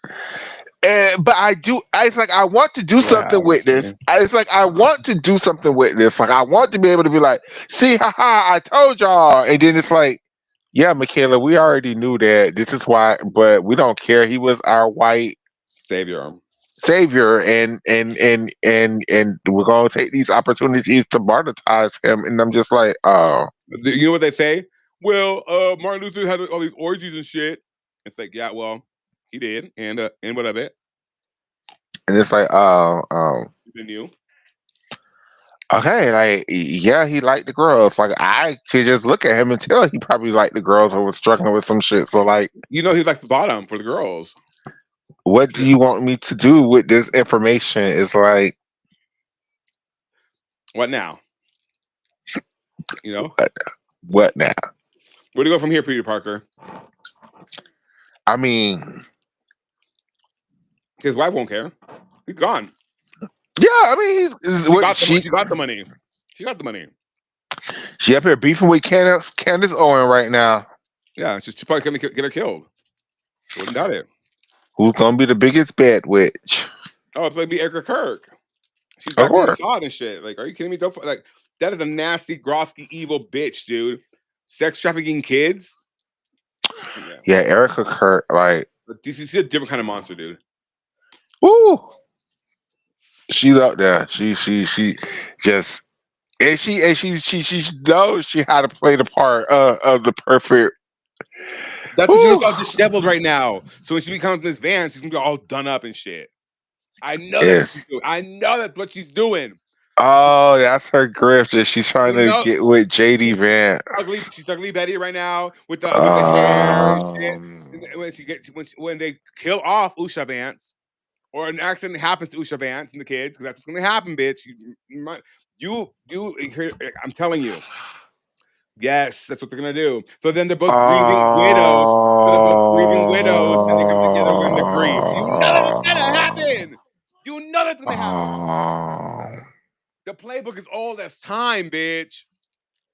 But I do. It's like I want to do What something with happens, this. man? It's like I want to do something with this. Like I want to be able to be like, see, haha, I told y'all. And then it's like, yeah, Michaela, we already knew that. This is why, but we don't care. He was our white Savior. savior, and we're gonna take these opportunities to martyrize him. And I'm just like, oh, You know what they say? Well, Martin Luther had all these orgies and shit. It's like, yeah, well, he did, and what of it? and it's like, Then you. okay, like yeah, he liked the girls. Like I could just look at him and tell he probably liked the girls or was struggling with some shit. So like, You know, he likes the bottom for the girls. what do you want me to do with this information? It's like, What now? You know, what now? where do you go from here, Peter Parker? I mean, His wife won't care. He's gone. yeah, I mean, what She got the money. She got the money. she up here beefing with Candace Owen right now. Yeah, she's probably gonna get her killed. I wouldn't doubt it. Who's gonna be the biggest bad witch? Oh, it's gonna be Erica Kirk. She's Of back on the course, side and shit. Like, are you kidding me? Don't like that is a nasty, grosky, evil bitch, dude. Sex trafficking kids. Yeah, yeah, Erica Kurt. Like, but she's a different kind of monster, dude. woo, she's up there. She just. And she knows she how to play the part of the perfect. That's what she Woo, looks all disheveled right now. So when she becomes Miss Vance, she's gonna be all done up and shit. I know that's what she's yes. doing. I know that's what she's doing. Oh, that's her grift that she's trying You to know, get with JD Vance. she's ugly Betty right now with the hair and shit. And Um, when when they kill off Usha Vance, or an accident happens to Usha Vance and the kids, because that's what's gonna happen, bitch. I'm telling you. Yes, that's what they're gonna do. So then they're both grieving widows. So they're both grieving widows, and they come together in the grief. You know that's gonna happen. You know that's gonna happen. oh, The playbook is all that's time, bitch.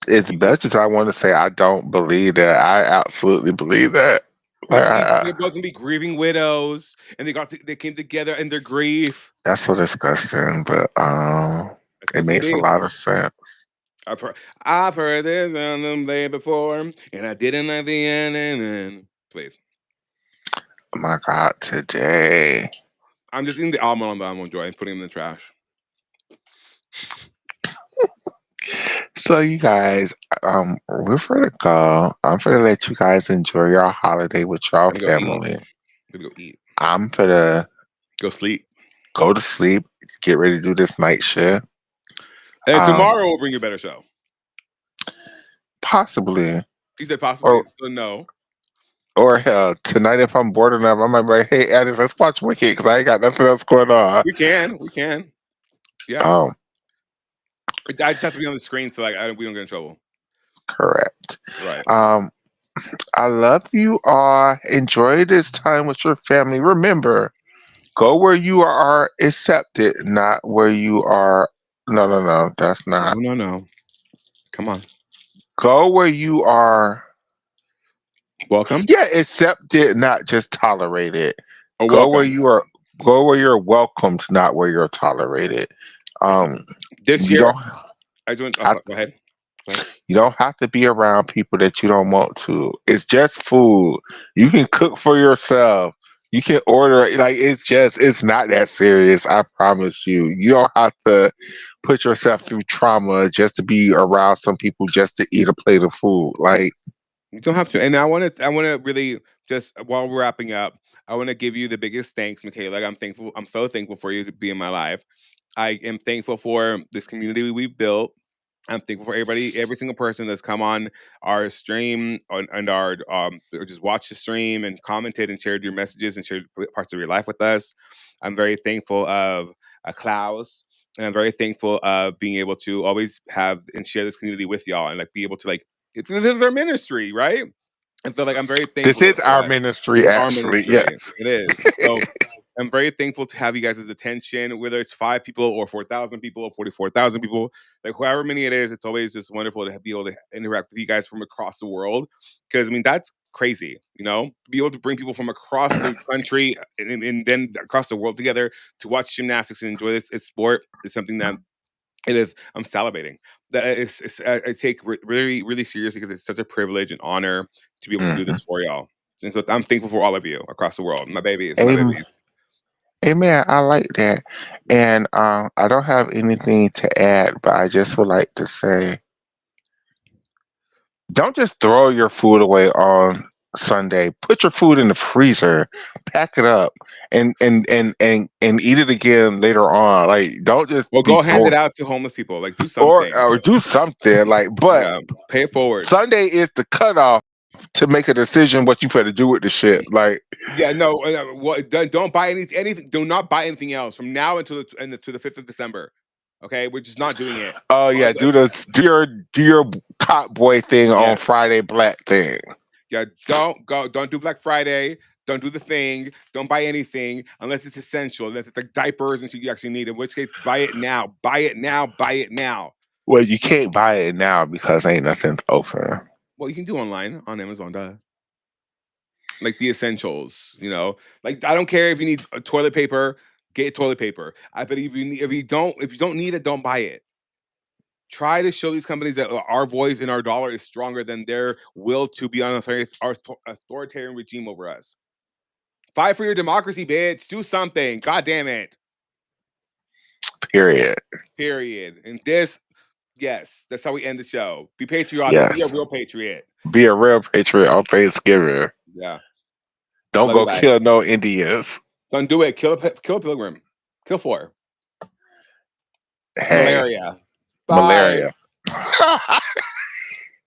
as much as I want to say I don't believe that, I absolutely believe that. Like, They're both gonna be grieving widows, and they came together in their grief. that's so disgusting, but That's what it it's gonna makes a be. lot of sense. I've heard this on them day before, and I didn't like the end. And then, please, Oh my God, today. I'm just eating the almond that I'm enjoying, putting them in the trash. So you guys, we're for to go. I'm for to let you guys enjoy your holiday with your I'm gonna go eat. family. I'm gonna go eat. I'm for to Go sleep. go to sleep, get ready to do this night shift. And Um, tomorrow we'll bring you a better show. possibly, He said possibly. or So no. hell, tonight if I'm bored enough, I might be like, hey, Addis, let's watch Wicked because I ain't got nothing else going on. We can. We can. Yeah. Um, I just have to be on the screen so like we don't get in trouble. correct. Right. I love you all. Enjoy this time with your family. Remember, go where you are accepted, not where you are. No, no, no. That's not. No. Come on. Go where you are. Welcome Yeah, accepted, not just tolerated. or Go where welcome. you are. Go where you're welcomed, not where you're tolerated. Listen, Um, this you year don't I joined. have. Go ahead. Go ahead. You don't have to be around people that you don't want to. It's just food. You can cook for yourself. You can order like it's not that serious. I promise you. You don't have to put yourself through trauma just to be around some people just to eat a plate of food. Like, You don't have to. And I want to really just while we're wrapping up, I want to give you the biggest thanks, Michaela. Like, I'm thankful. I'm so thankful for you to be in my life. I am thankful for this community we've built. I'm thankful for every single person that's come on our stream and our or just watched the stream and commented and shared your messages and shared parts of your life with us. I'm very thankful of Klaus, and I'm very thankful of being able to always have and share this community with y'all and like be able to like this is our ministry, right? And so like I'm very this thankful is for our that. This ministry, is our actually. ministry. Yes. It is. So I'm very thankful to have you guys' attention, whether it's 5 people or 4,000 people or 44,000 people, like however many it is. It's always just wonderful to be able to interact with you guys from across the world. Because I mean, that's crazy, to be able to bring people from across the country and then across the world together to watch gymnastics and enjoy this sport. It's something that it is. I'm salivating. That I take really, really seriously because it's such a privilege and honor to be able to do Mhm. this for y'all. And so I'm thankful for all of you across the world. My babies, my Amen. babies. Amen. I like that. And I don't have anything to add, but I just would like to say, don't just throw your food away on Sunday. Put your food in the freezer, pack it up, and eat it again later on. Like, don't just Well, be go hand it throwing, out to homeless people. Like, do something. or do something. Like, but Yeah, pay it forward. Sunday is the cutoff to make a decision what you better do with the shit. Like, Yeah, no. Don't buy anything. Do not buy anything else from now until to the 5th of December. Okay, we're just not doing it. oh yeah, do your cop boy thing on Yes. Friday black thing. Yeah, don't do Black Friday. Don't do the thing. Don't buy anything unless it's essential. Unless it's like diapers and shit you actually need. In which case, buy it now. Buy it now. Buy it now. Well, you can't buy it now because ain't nothing open. Well, you can do online on Amazon. Duh. Like the essentials, Like I don't care if you need toilet paper, get toilet paper. But if you don't need it, don't buy it. Try to show these companies that our voice and our dollar is stronger than their will to be on authoritarian regime over us. Fight for your democracy, bitch. Do something. God damn it. Period. Period. And yes, that's how we end the show. Be patriotic. Be a Yes. real patriot. Be a real patriot on Thanksgiving. Yeah. I Don't love you go guys. kill no Indians. Don't do it. Kill a pilgrim. Kill 4. Hey, Malaria. Bye. malaria.